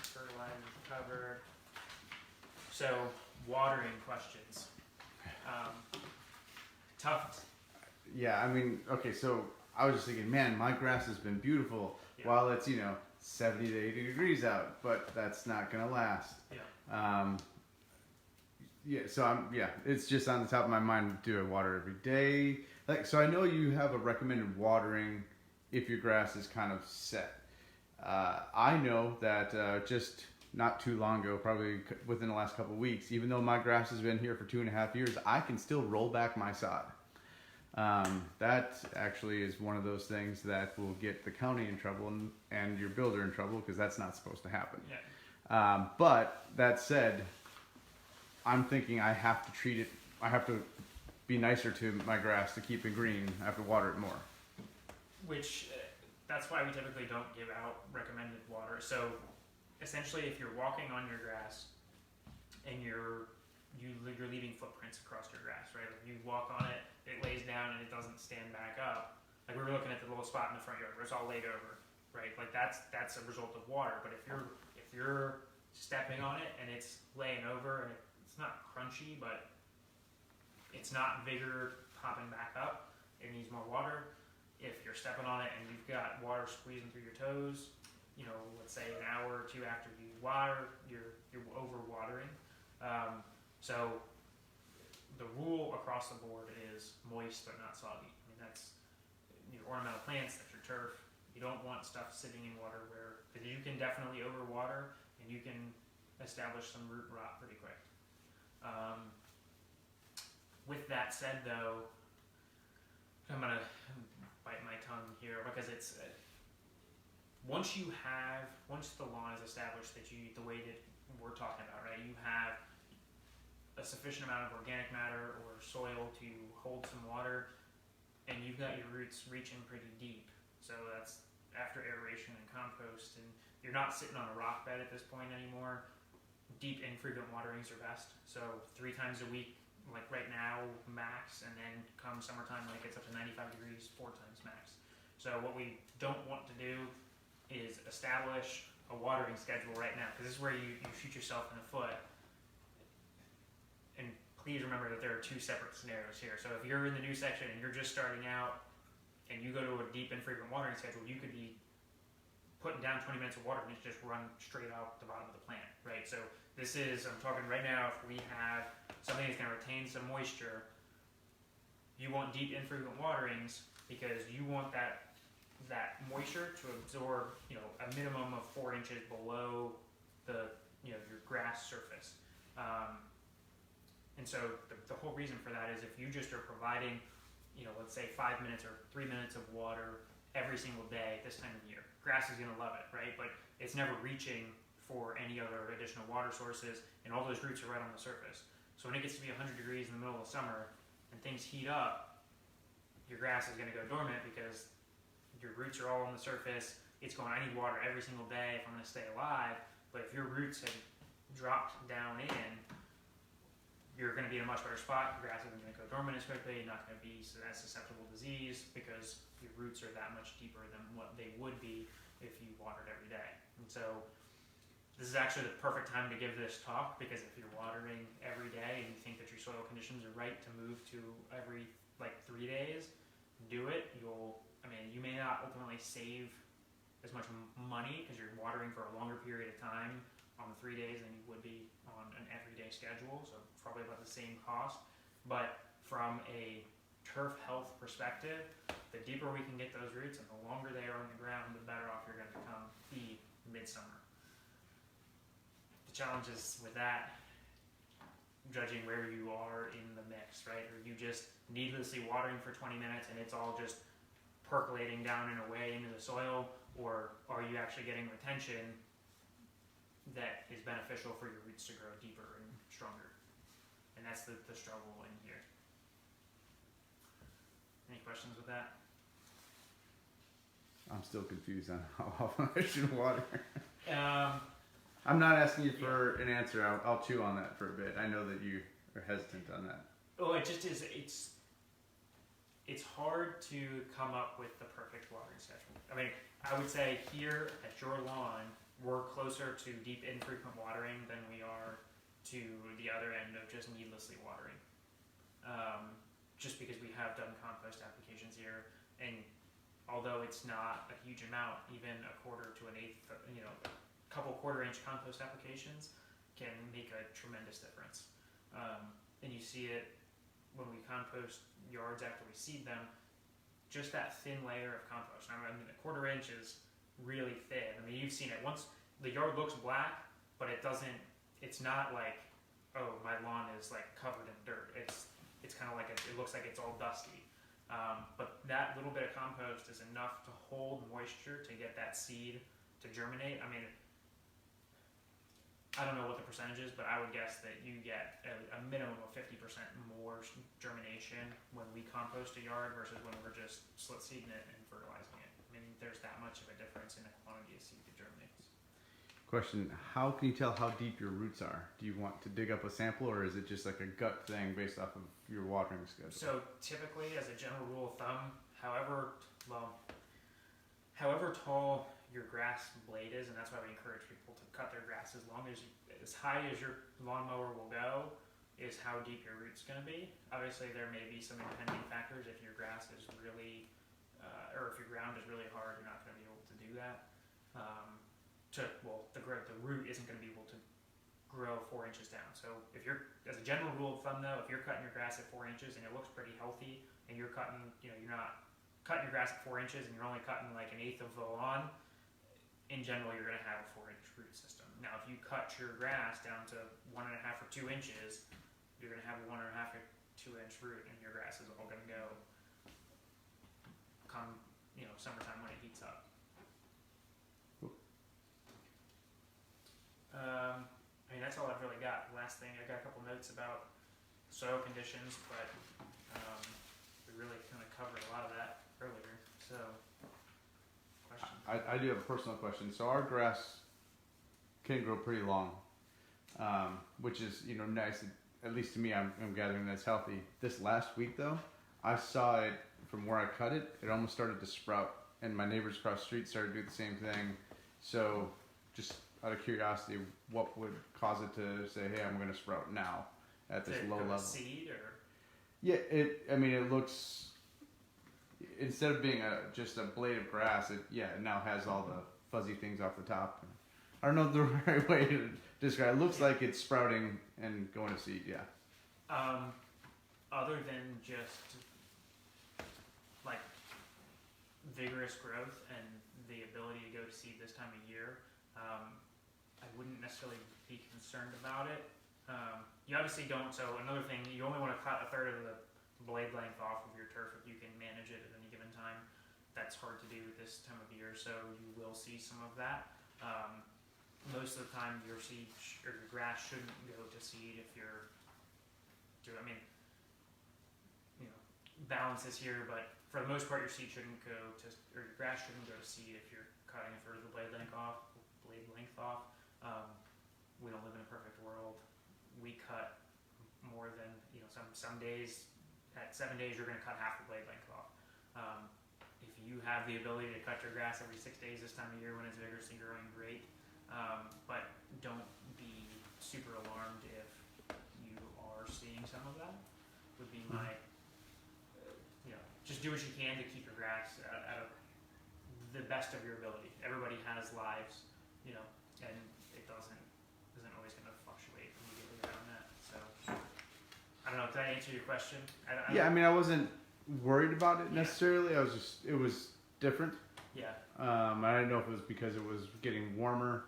S1: Fertilizer covered. So watering questions. Tough.
S3: Yeah, I mean, okay, so I was just thinking, man, my grass has been beautiful while it's 70 to 80 degrees out, but that's not gonna last. It's just on the top of my mind. Do I water every day? So I know you have a recommended watering if your grass is kind of set. I know that just not too long ago, probably within the last couple of weeks, even though my grass has been here for 2.5 years, I can still roll back my sod. That actually is one of those things that will get the county in trouble and your builder in trouble because that's not supposed to happen. But that said, I'm thinking I have to treat it, I have to be nicer to my grass to keep it green. I have to water it more.
S1: Which, that's why we typically don't give out recommended water. So essentially if you're walking on your grass and you're leaving footprints across your grass, right? Like you walk on it, it lays down and it doesn't stand back up. Like we were looking at the little spot in the front yard where it's all laid over, right? Like that's a result of water. But if you're stepping on it and it's laying over and it's not crunchy, but it's not vigor popping back up, it needs more water. If you're stepping on it and you've got water squeezing through your toes, let's say an hour or two after you water, you're over watering. So the rule across the board is moist but not soggy. I mean, that's your ornamental plants, that's your turf. You don't want stuff sitting in water because you can definitely overwater and you can establish some root rot pretty quick. With that said though, I'm going to bite my tongue here because it's, once the lawn is established that the way that we're talking about, right, you have a sufficient amount of organic matter or soil to hold some water, and you've got your roots reaching pretty deep. So that's after aeration and compost, and you're not sitting on a rock bed at this point anymore. Deep, infrequent waterings are best. So 3 times a week, like right now, max, and then come summertime, like it's up to 95 degrees, 4 times max. So what we don't want to do is establish a watering schedule right now, because this is where you shoot yourself in the foot. And please remember that there are 2 separate scenarios here. So if you're in the new section and you're just starting out and you go to a deep infrequent watering schedule, you could be putting down 20 minutes of water and it's just run straight out the bottom of the plant, right? So this is, I'm talking right now, if we have something that's going to retain some moisture, you want deep infrequent waterings because you want that moisture to absorb, a minimum of 4 inches below the, your grass surface. And so the whole reason for that is if you just are providing, let's say 5 minutes or 3 minutes of water every single day this time of year, grass is going to love it, right? But it's never reaching for any other additional water sources, and all those roots are right on the surface. So when it gets to be 100 degrees in the middle of summer and things heat up, your grass is going to go dormant because your roots are all on the surface. It's going, I need water every single day if I'm going to stay alive. But if your roots have dropped down in, you're going to be in a much better spot. Your grass isn't going to go dormant as quickly. You're not going to be as susceptible to disease because your roots are that much deeper than what they would be if you watered every day. And so this is actually the perfect time to give this talk, because if you're watering every day and you think that your soil conditions are right to move to every 3 days, do it. You may not ultimately save as much money because you're watering for a longer period of time on the 3 days than you would be on an everyday schedule, so probably about the same cost. But from a turf health perspective, the deeper we can get those roots and the longer they are on the ground, the better off you're going to be midsummer. The challenge is with that, judging where you are in the mix, right? Are you just needlessly watering for 20 minutes and it's all just percolating down and away into the soil, or are you actually getting retention that is beneficial for your roots to grow deeper and stronger? And that's the struggle in here. Any questions with that?
S3: I'm still confused on how often I should water. I'm not asking you for an answer. I'll chew on that for a bit. I know that you are hesitant on that.
S1: Oh, it just is. It's hard to come up with the perfect watering schedule. I mean, I would say here at your lawn, we're closer to deep infrequent watering than we are to the other end of just needlessly watering. Just because we have done compost applications here, and although it's not a huge amount, even a quarter to an eighth, a couple quarter-inch compost applications can make a tremendous difference. And you see it when we compost yards after we seed them, just that thin layer of compost. I mean, a quarter inch is really thin. I mean, you've seen it. Once the yard looks black, but it's not like, oh, my lawn is covered in dirt. It's kind of like, it looks like it's all dusty. But that little bit of compost is enough to hold moisture to get that seed to germinate. I mean, I don't know what the percentage is, but I would guess that you get a minimum of 50% more germination when we compost a yard versus when we're just slit seeding it and fertilizing it. I mean, there's that much of a difference in the quantity of seed that germinates.
S3: Question, how can you tell how deep your roots are? Do you want to dig up a sample, or is it just like a gut thing based off of your watering schedule? So
S1: typically, as a general rule of thumb, however tall your grass blade is, and that's why we encourage people to cut their grass as high as your lawnmower will go, is how deep your root's going to be. Obviously, there may be some impending factors. If your grass is really, or if your ground is really hard, you're not going to be able to do that. The root isn't going to be able to grow 4 inches down. So if you're, as a general rule of thumb though, if you're cutting your grass at 4 inches and it looks pretty healthy, and you're cutting, you're not cutting your grass at 4 inches and you're only cutting like an eighth of the lawn, in general, you're going to have a 4-inch root system. Now, if you cut your grass down to 1.5 or 2 inches, you're going to have a 1.5 or 2-inch root, and your grass is all going to go come, summertime when it heats up.
S3: Cool.
S1: I mean, that's all I've really got. Last thing, I got a couple notes about soil conditions, but we really kind of covered a lot of that earlier. So, questions?
S3: I do have a personal question. So our grass can grow pretty long, which is nice. At least to me, I'm gathering that's healthy. This last week though, I saw it from where I cut it. It almost started to sprout, and my neighbors across the street started to do the same thing. So, just out of curiosity, what would cause it to say, "Hey, I'm going to sprout now at this low level"?
S1: Seed or?
S3: Yeah, it looks. Instead of being just a blade of grass, it now has all the fuzzy things off the top. I don't know the right way to describe it. It looks like it's sprouting and going to seed, yeah.
S1: Other than just like vigorous growth and the ability to go to seed this time of year, I wouldn't necessarily be concerned about it. You obviously don't, so another thing, you only want to cut a third of the blade length off of your turf if you can manage it at any given time. That's hard to do this time of year, so you will see some of that. Most of the time your seed or your grass shouldn't go to seed if you're do it. I mean, balance is here, but for the most part, your seed shouldn't go to, or your grass shouldn't go to seed if you're cutting it for the blade length off. We don't live in a perfect world. We cut more than, some days, at 7 days, you're going to cut half the blade length off. If you have the ability to cut your grass every 6 days this time of year when it's vigorously growing, great. But don't be super alarmed if you are seeing some of that, would be my, just do what you can to keep your grass at the best of your ability. Everybody has lives, and it isn't always going to fluctuate immediately around that. So, I don't know, did I answer your question?
S3: I wasn't worried about it necessarily. It was different.
S1: Yeah.
S3: I didn't know if it was because it was getting warmer.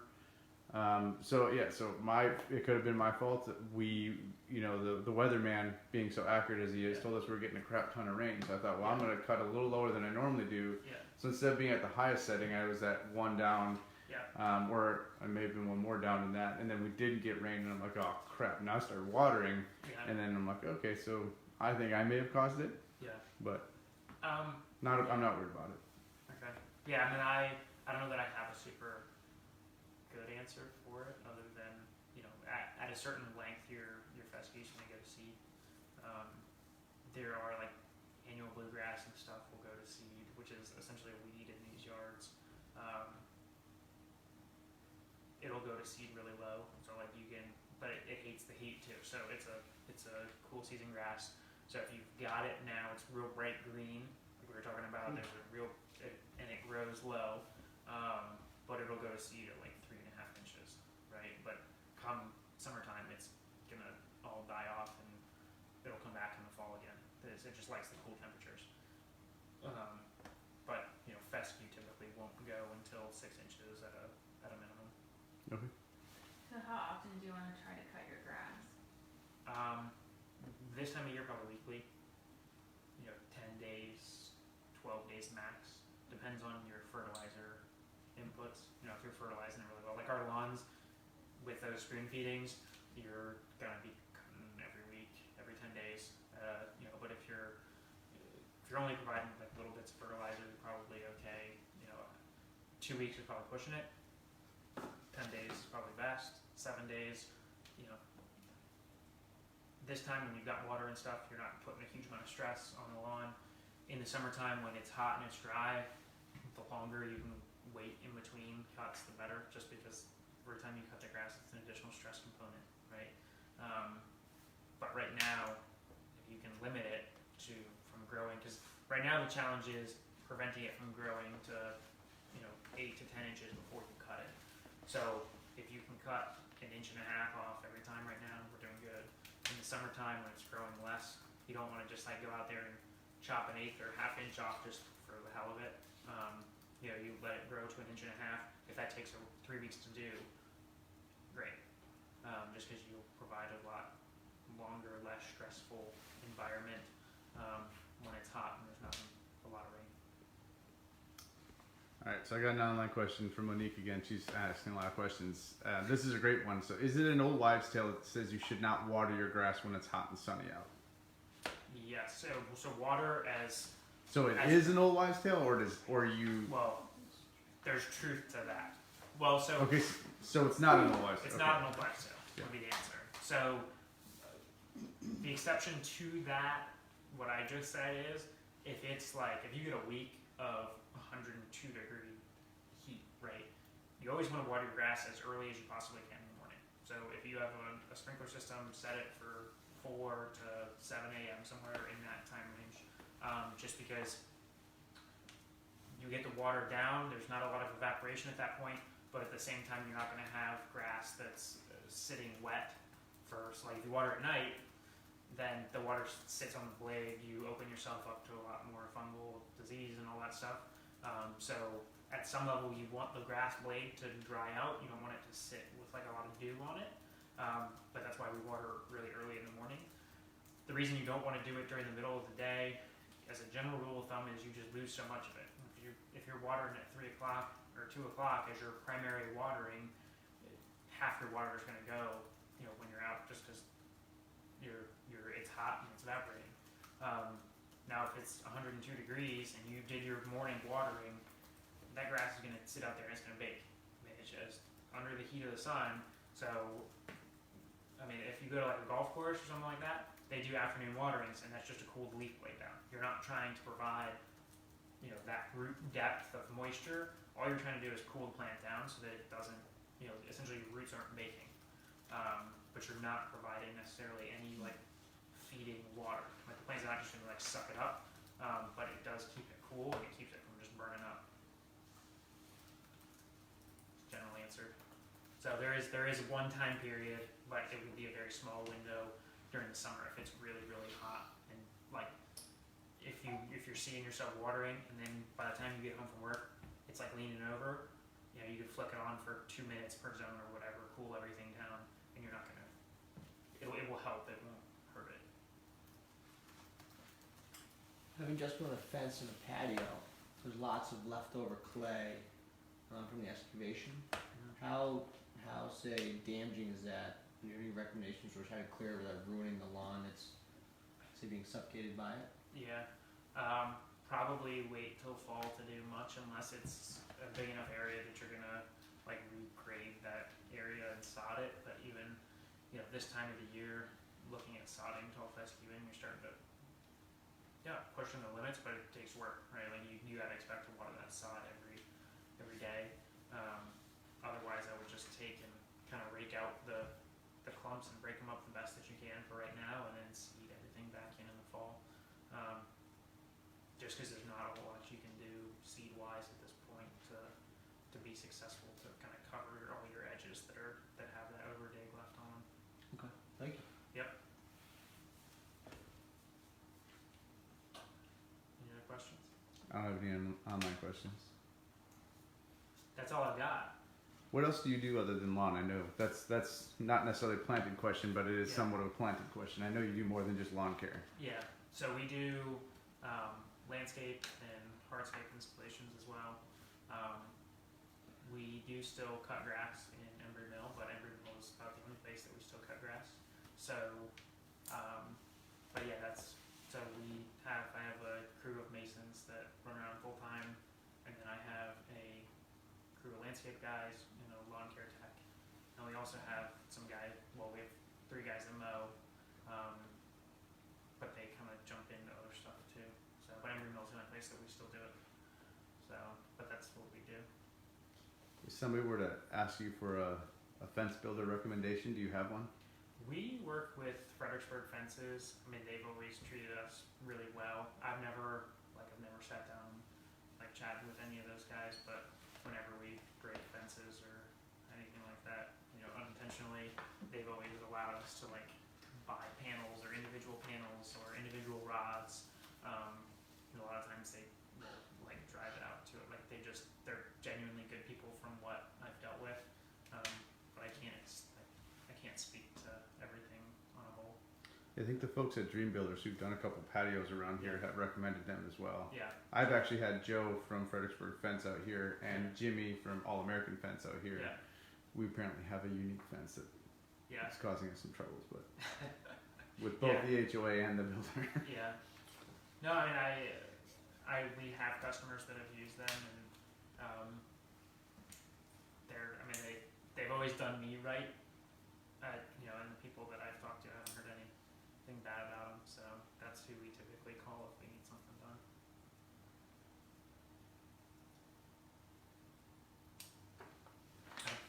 S3: So it could have been my fault that we, the weatherman being so accurate as he is told us we were getting a crap ton of rain. So I thought, well, I'm going to cut a little lower than I normally do.
S1: Yeah.
S3: So instead of being at the highest setting, I was at one down.
S1: Yeah.
S3: Or I may have been one more down than that. And then we did get rain, and I'm like, oh crap! Now I started watering, and then I'm like, okay, so I think I may have caused it.
S1: Yeah.
S3: But I'm
S1: not
S3: worried about it.
S1: Okay. Yeah, I don't know that I have a super good answer for it, other than at a certain length your fescue is going to go to seed. There are like annual bluegrass and stuff will go to seed, which is essentially a weed in these yards. It'll go to seed really low, so like but it hates the heat too. So it's a cool season grass. So if you've got it now, it's real bright green, like we were talking about. There's and it grows low, but it'll go to seed at like 3.5 inches, right? But come summertime, it's gonna all die off and it'll come back in the fall again. It just likes the cool temperatures. But fescue typically won't go until 6 inches at a minimum.
S3: Okay.
S4: So how often do you want to try to cut your grass?
S1: This time of year, probably weekly. 10 days, 12 days max. Depends on your fertilizer inputs. If you're fertilizing it really well, like our lawns with those spoon feedings, you're gonna be cutting every week, every 10 days. But if you're only providing like little bits of fertilizer, you're probably okay. 2 weeks is probably pushing it. 10 days is probably best. 7 days, this time when you've got water and stuff, you're not putting a huge amount of stress on the lawn. In the summertime when it's hot and it's dry, the longer you can wait in between cuts, the better, just because every time you cut the grass, it's an additional stress component, right? But right now, if you can limit it from growing, because right now the challenge is preventing it from growing to 8 to 10 inches before you cut it. So if you can cut 1.5 inches off every time right now, we're doing good. In the summertime when it's growing less, you don't want to just like go out there and chop 1/8 or 1/2 inch off just for the hell of it. You let it grow to 1.5 inches. If that takes 3 weeks to do, great. Just because you'll provide a lot longer, less stressful environment when it's hot and there's not a lot of rain.
S3: All right, so I got an online question from Monique again. She's asking a lot of questions. This is a great one. So, is it an old wives' tale that says you should not water your grass when it's hot and sunny out?
S1: Yes. So water as.
S3: So it is an old wives' tale, or you?
S1: Well, there's truth to that. Well, so.
S3: Okay, so it's not an old wives' tale.
S1: It's not an old wives' tale. Would be the answer. So the exception to that, what I just said is, if you get a week of 102 degree heat, right? You always want to water your grass as early as you possibly can in the morning. So if you have a sprinkler system, set it for 4 to 7 a.m. somewhere in that time range, just because you get the water down. There's not a lot of evaporation at that point, but at the same time, you're not going to have grass that's sitting wet first. Like if you water at night, then the water sits on the blade. You open yourself up to a lot more fungal disease and all that stuff. So at some level, you want the grass blade to dry out. You don't want it to sit with like a lot of dew on it. But that's why we water really early in the morning. The reason you don't want to do it during the middle of the day, as a general rule of thumb, is you just lose so much of it. If you're watering at 3 o'clock or 2 o'clock as your primary watering, half your water is going to go, when you're out, just because it's hot and it's evaporating. Now if it's 102 degrees and you did your morning watering, that grass is gonna sit out there and it's gonna bake. I mean, it's just under the heat of the sun. So, I mean, if you go to like a golf course or something like that, they do afternoon waterings, and that's just to cool the leaf blade down. You're not trying to provide, that root depth of moisture. All you're trying to do is cool the plant down so that it doesn't, essentially your roots aren't baking. But you're not providing necessarily any like feeding water. Like the plant's not just gonna like suck it up, but it does keep it cool and it keeps it from just burning up. General answer. So there is one time period, but it would be a very small window during the summer if it's really, really hot. And like if you're seeing yourself watering and then by the time you get home from work, it's like leaning over, you could flick it on for 2 minutes per zone or whatever, cool everything down, and you're not gonna, it will help, it won't hurt it.
S5: Having just put a fence and a patio, there's lots of leftover clay from the excavation. How say damaging is that? Do you have any recommendations for how to clear without ruining the lawn that's say being suffocated by it?
S1: Yeah, probably wait till fall to do much unless it's a big enough area that you're gonna like regrade that area and sod it. But even this time of the year, looking at sodding tall fescue, you're starting to pushing the limits, but it takes work, right? Like you gotta expect to water that sod every day. Otherwise, I would just take and kind of rake out the clumps and break them up the best that you can for right now, and then seed everything back in the fall. Just because there's not a whole lot you can do seed-wise at this point to be successful to kind of cover all your edges that have that overdig left on them.
S5: Okay, thank you.
S1: Yep. Any other questions?
S3: I don't have any online questions.
S1: That's all I've got.
S3: What else do you do other than lawn? I know that's not necessarily a planted question, but it is somewhat of a planted question. I know you do more than just lawn care.
S1: Yeah, so we do landscape and hardscape installations as well. We do still cut grass in Embrey Mill, but Embrey Mill is about the only place that we still cut grass. So, but yeah, I have a crew of masons that run around full time, and then I have a crew of landscape guys, lawn care tech, and we also have some guys. Well, we have 3 guys that mow, but they kind of jump into other stuff too. So, but Embrey Mill's the only place that we still do it. So, but that's what we do.
S3: If somebody were to ask you for a fence builder recommendation, do you have one?
S1: We work with Fredericksburg Fences. I mean, they've always treated us really well. I've never sat down like chatted with any of those guys, but whenever we break fences or anything like that, unintentionally, they've always allowed us to like buy panels or individual individual rods. A lot of times they will like drive it out to it. Like they're genuinely good people from what I've dealt with. But I can't speak to everything on a whole.
S3: I think the folks at Dream Builders who've done a couple patios around here have recommended them as well.
S1: Yeah.
S3: I've actually had Joe from Fredericksburg Fence out here and Jimmy from All American Fence out here.
S1: Yeah.
S3: We apparently have a unique fence that is causing us some troubles, but with both the HOA and the builder.
S1: Yeah. No, I mean, we have customers that have used them, and they've always done me right. And the people that I've talked to, I haven't heard anything bad about them. So that's who we typically call if we need something done.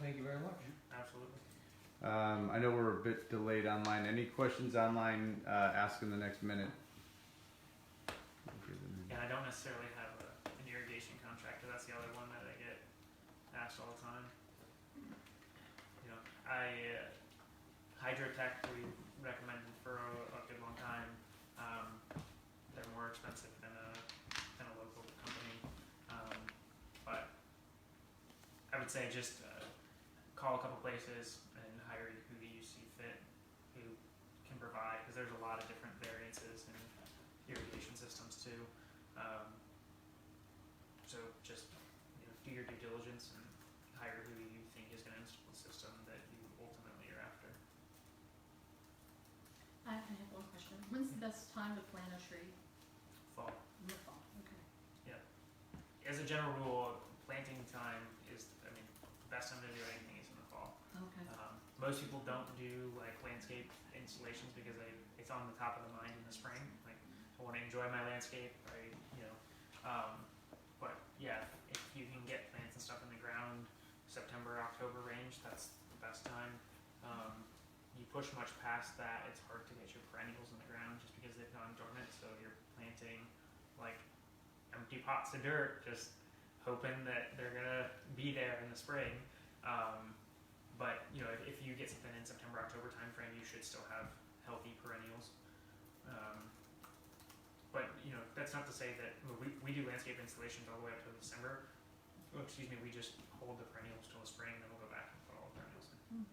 S5: Thank you very much.
S1: Absolutely.
S3: I know we're a bit delayed online. Any questions online? Ask in the next minute.
S1: And I don't necessarily have an irrigation contractor. That's the other one that I get asked all the time. Hydrotech we recommended for a good long time. They're more expensive than a local company, but I would say just call a couple places and hire who you see fit, who can provide, because there's a lot of different variances in irrigation systems too. So just do your due diligence and hire who you think is going to install the system that you ultimately are after.
S4: I the best time to plant a tree?
S1: Fall.
S4: In the fall, okay.
S1: As a general rule, planting time is, I mean, the best time to do anything is in the fall.
S4: Okay.
S1: Most people don't do like landscape installations because it's on the top of the mind in the spring. Like, I want to enjoy my landscape, but yeah, if you can get plants and stuff in the ground, September, October range, that's the best time. You push much past that, it's hard to get your perennials in the ground just because they've gone dormant. So you're planting like empty pots of dirt, just hoping that they're gonna be there in the spring. But if you get something in September, October timeframe, you should still have healthy perennials. But that's not to say that we do landscape installations all the way up to December. Oh, excuse me, we just hold the perennials till the spring, then we'll go back and put all the perennials in.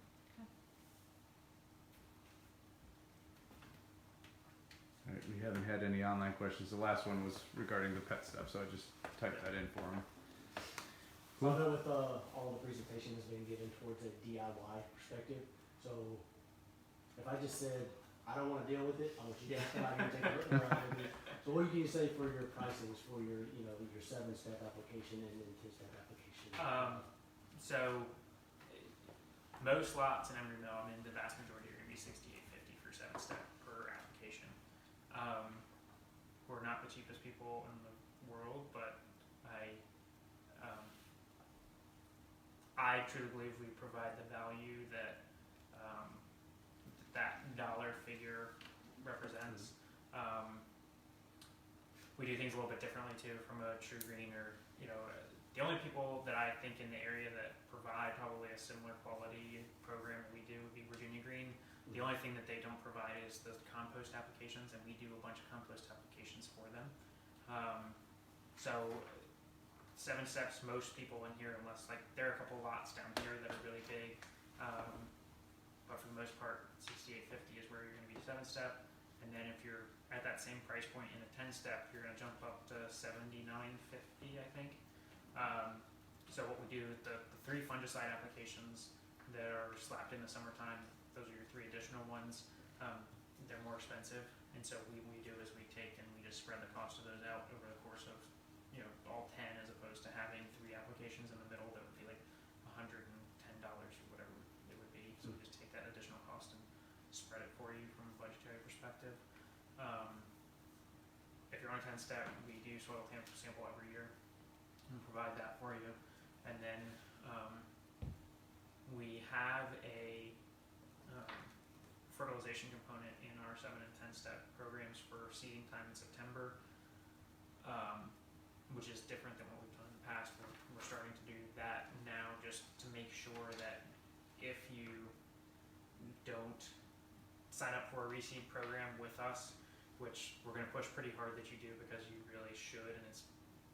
S3: All right, we haven't had any online questions. The last one was regarding the pet stuff, so I just typed that in for him.
S7: So I know with all the presentation has been given towards a DIY perspective. So if I just said, I don't want to deal with it, I want you guys to come out here and take a look around with me. So what can you say for your pricings for your 7-step application and then 10-step application?
S1: So most lots in Embrey Mill, I mean, the vast majority are going to be $68.50 for 7-step per application. We're not the cheapest people in the world, but I truly believe we provide the value that that dollar figure represents. We do things a little bit differently too from a True Green or, the only people that I think in the area that provide probably a similar quality program that we do would be Virginia Green. The only thing that they don't provide is the compost applications, and we do a bunch of compost applications for them. So 7 steps, most people in here, unless there are a couple lots down here that are really big, but for the most part, $68.50 is where you're going to be 7-step. And then if you're at that same price point in a 10-step, you're going to jump up to $79.50, I think. So what we do, the 3 fungicide applications that are slapped in the summertime, those are your 3 additional ones. They're more expensive, and so what we do is we take and we just spread the cost of those out over the course of all 10, as opposed to having 3 applications in the middle that would be like $110 or whatever it would be. So we just take that additional cost and spread it for you from a budgetary perspective. If you're on a 10-step, we do soil sample every year and provide that for you. And then we have a fertilization component in our 7 and 10-step programs for seeding time in September, which is different than what we've done in the past. We're starting to do that now just to make sure that if you don't sign up for a reseed program with us, which we're going to push pretty hard that you do because you really should and it's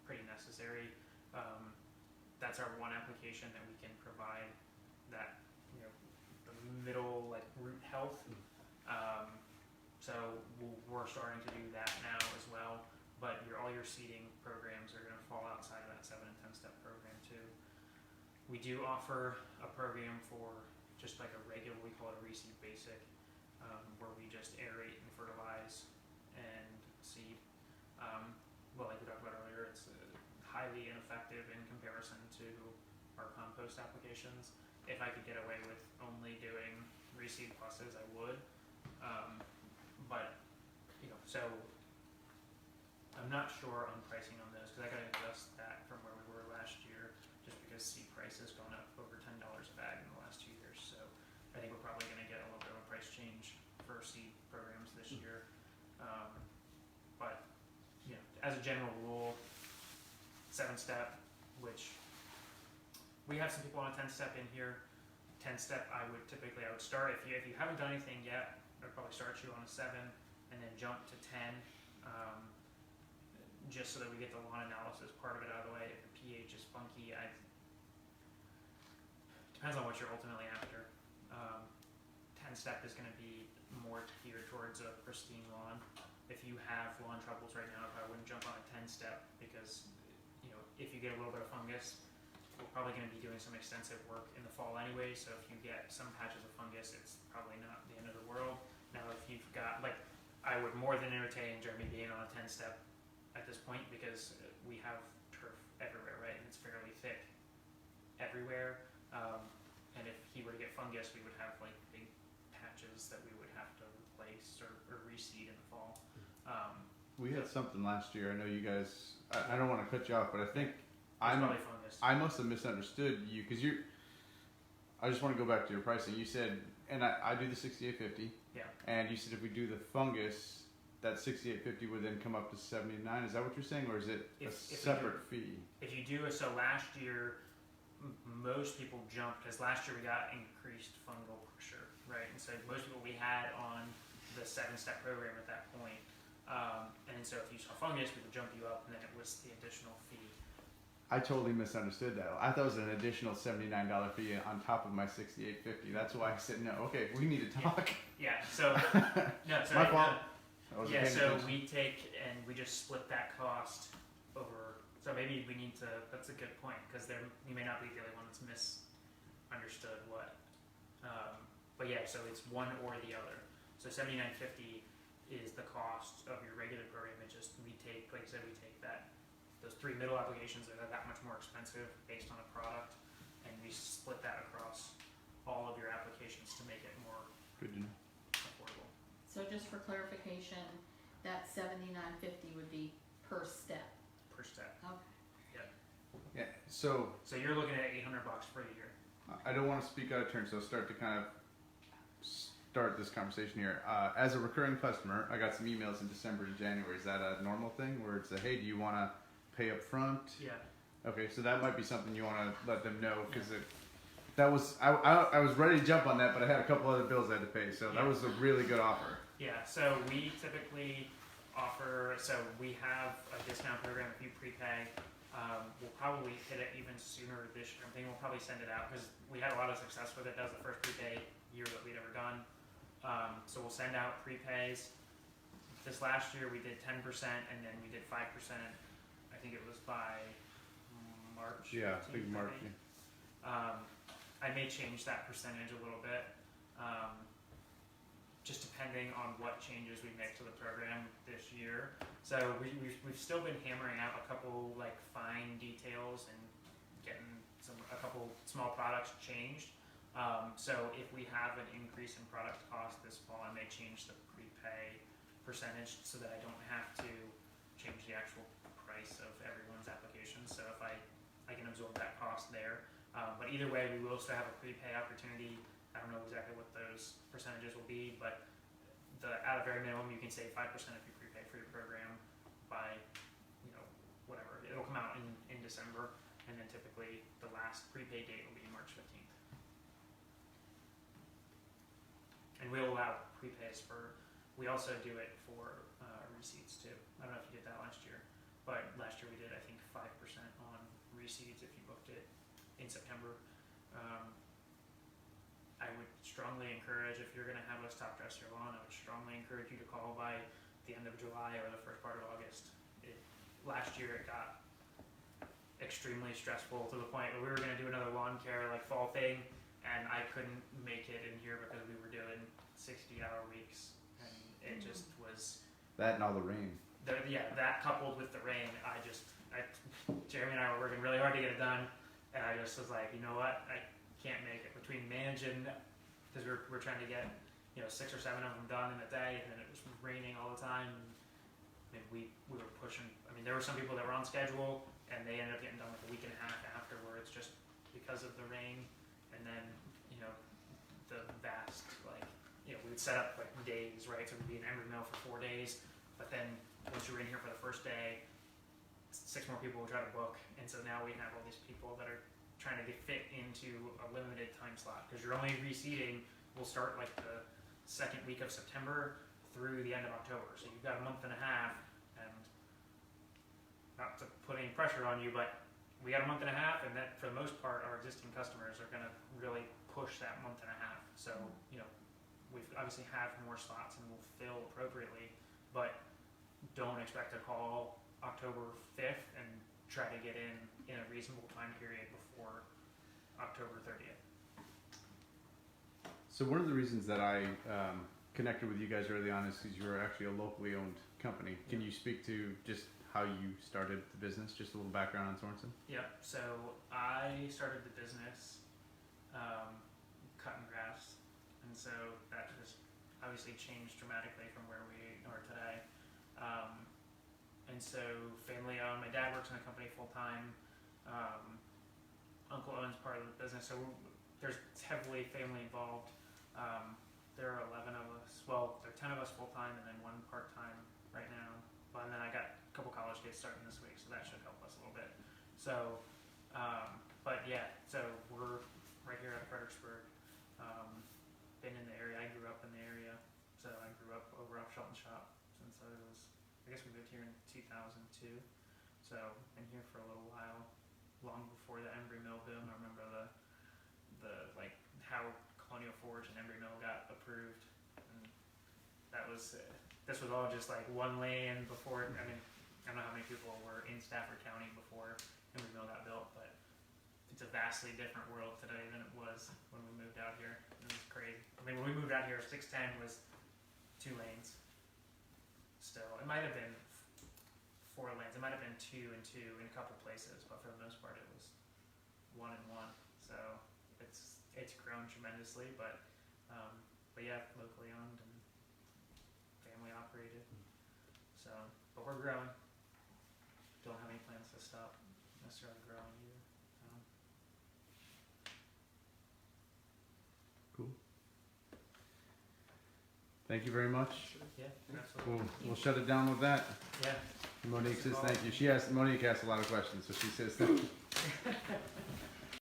S1: pretty necessary, that's our one application that we can provide that the middle root health. So we're starting to do that now as well, but all your seeding programs are going to fall outside of that 7 and 10-step program too. We do offer a program for just like a regular, we call it a reseed basic, where we just aerate and fertilize and seed. Well, like we talked about earlier, it's highly ineffective in comparison to our compost applications. If I could get away with only doing reseed pluses, I would. But so I'm not sure on pricing on those because I got to adjust that from where we were last year, just because seed price has gone up over $10 a bag in the last 2 years. So I think we're probably going to get a little bit of a price change for seed programs this year. But as a general rule, 7-step, which we have some people on a 10-step in here. 10-step, I would start if you haven't done anything yet. I'd probably start you on a 7 and then jump to 10, just so that we get the lawn analysis part of it out of the way. If the pH is funky, depends on what you're ultimately after. 10-step is going to be more geared towards a pristine lawn. If you have lawn troubles right now, I wouldn't jump on a 10-step because if you get a little bit of fungus, we're probably going to be doing some extensive work in the fall anyway. So if you get some patches of fungus, it's probably not the end of the world. Now, if you've got I would more than entertain Jeremy being on a 10-step at this point because we have turf everywhere, right? And it's fairly thick everywhere. And if he were to get fungus, we would have like big patches that we would have to replace or reseed in the fall.
S3: We had something last year. I know you guys. I don't want to cut you off, but I think
S1: Probably fungus.
S3: I must have misunderstood you because you're. I just want to go back to your pricing. You said, and I do the 6850.
S1: Yeah.
S3: And you said if we do the fungus, that 6850 would then come up to 79. Is that what you're saying, or is it a separate fee?
S1: If you do so last year, most people jumped because last year we got increased fungal pressure, right? And so most people we had on the 7-step program at that point. And so if you saw fungus, we would jump you up, and then it was the additional fee.
S3: I totally misunderstood that. I thought it was an additional $79 fee on top of my 6850. That's why I said no. Okay, we need to talk.
S1: Yeah. So no. So
S3: My fault.
S1: Yeah. So we take and we just split that cost over. So maybe we need to. That's a good point because there you may not be the only one that's misunderstood what. But yeah. So it's one or the other. So $79.50 is the cost of your regular program. It just we take, like I said, we take that. Those 3 middle applications that are that much more expensive based on a product, and we split that across all of your applications to make it more
S3: Good to know.
S1: affordable.
S4: So just for clarification, that $79.50 would be per step.
S1: Per step.
S4: Okay.
S3: Yeah. So
S1: So you're looking at $800 for the year.
S3: I don't want to speak out of turn, so I'll start to kind of start this conversation here. As a recurring customer, I got some emails in December and January. Is that a normal thing where it's a, hey, do you want to pay up front?
S1: Yeah.
S3: Okay, so that might be something you want to let them know because that was I was ready to jump on that, but I had a couple other bills I had to pay, so that was a really good offer.
S1: Yeah. So we typically offer. So we have a discount program if you prepay. We'll probably hit it even sooner this year. I think we'll probably send it out because we had a lot of success with it. That was the first prepay year that we'd ever done. So we'll send out prepays. This last year we did 10%, and then we did 5%. I think it was by March.
S3: Yeah, I think March.
S1: I may change that percentage a little bit, just depending on what changes we make to the program this year. So we've still been hammering out a couple like fine details and getting a couple small products changed. So if we have an increase in product cost this fall, I may change the prepay percentage so that I don't have to change the actual price of everyone's application. So if I can absorb that cost there. But either way, we will still have a prepay opportunity. I don't know exactly what those percentages will be, but at a very minimum, you can save 5% if you prepay for your program by, whatever. It'll come out in December, and then typically the last prepay date will be March 15th. And we'll allow prepays we also do it for receipts too. I don't know if you did that last year, but last year we did, I think, 5% on receipts if you booked it in September. I would strongly encourage, if you're going to have us top dress your lawn, I would strongly encourage you to call by the end of July or the first part of August. Last year it got extremely stressful to the point where we were going to do another lawn care like fall thing, and I couldn't make it in here because we were doing 60-hour weeks, and it just was
S3: that and all the rain.
S1: That coupled with the rain, Jeremy and I were working really hard to get it done, and I just was like, you know what, I can't make it between managing, because we're trying to get 6 or 7 of them done in a day, and then it was raining all the time. And we were pushing. I mean, there were some people that were on schedule, and they ended up getting done like a week and a half afterwards, just because of the rain. And then the vast we would set up like days, right? So we'd be in Embrey Mill for 4 days, but then once you were in here for the first day, 6 more people would try to book, and so now we have all these people that are trying to get fit into a limited time slot because you're only reseeding. Will start like the second week of September through the end of October, so you've got a month and a half. And not to put any pressure on you, but we got a month and a half, and that for the most part, our existing customers are going to really push that month and a half. So we obviously have more slots and we'll fill appropriately, but don't expect to call October 5th and try to get in a reasonable time period before October 30th.
S3: So one of the reasons that I connected with you guys early on is because you were actually a locally owned company. Can you speak to just how you started the business? Just a little background on Sorensen.
S1: Yep. So I started the business cutting grass, and so that has obviously changed dramatically from where we are today. And so family owned. My dad works in the company full time. Uncle owns part of the business, so there's heavily family involved. There are 11 of us. Well, there are 10 of us full time, and then one part time right now. And then I got a couple college kids starting this week, so that should help us a little bit. So, but yeah, so we're right here at Fredericksburg. Been in the area. I grew up in the area, so I grew up over off Shelton Shop since I guess we moved here in 2002. So been here for a little while, long before the Embrey mill boom. I remember the like how Colonial Forge and Embrey mill got approved, and that was this was all just like one lane before. I mean, I don't know how many people were in Stafford County before Embrey mill got built, but it's a vastly different world today than it was when we moved out here. It was crazy. I mean, when we moved out here, 610 was 2 lanes. Still, it might have been 4 lanes. It might have been 2 and 2 in a couple places, but for the most part, it was 1 and 1. So it's grown tremendously, but yeah, locally owned and family operated. So, but we're growing. Don't have any plans to stop necessarily growing either.
S3: Cool. Thank you very much.
S1: Yeah, absolutely.
S3: We'll shut it down with that.
S1: Yeah.
S3: Monique says thank you. Monique asked a lot of questions, so she says thank you.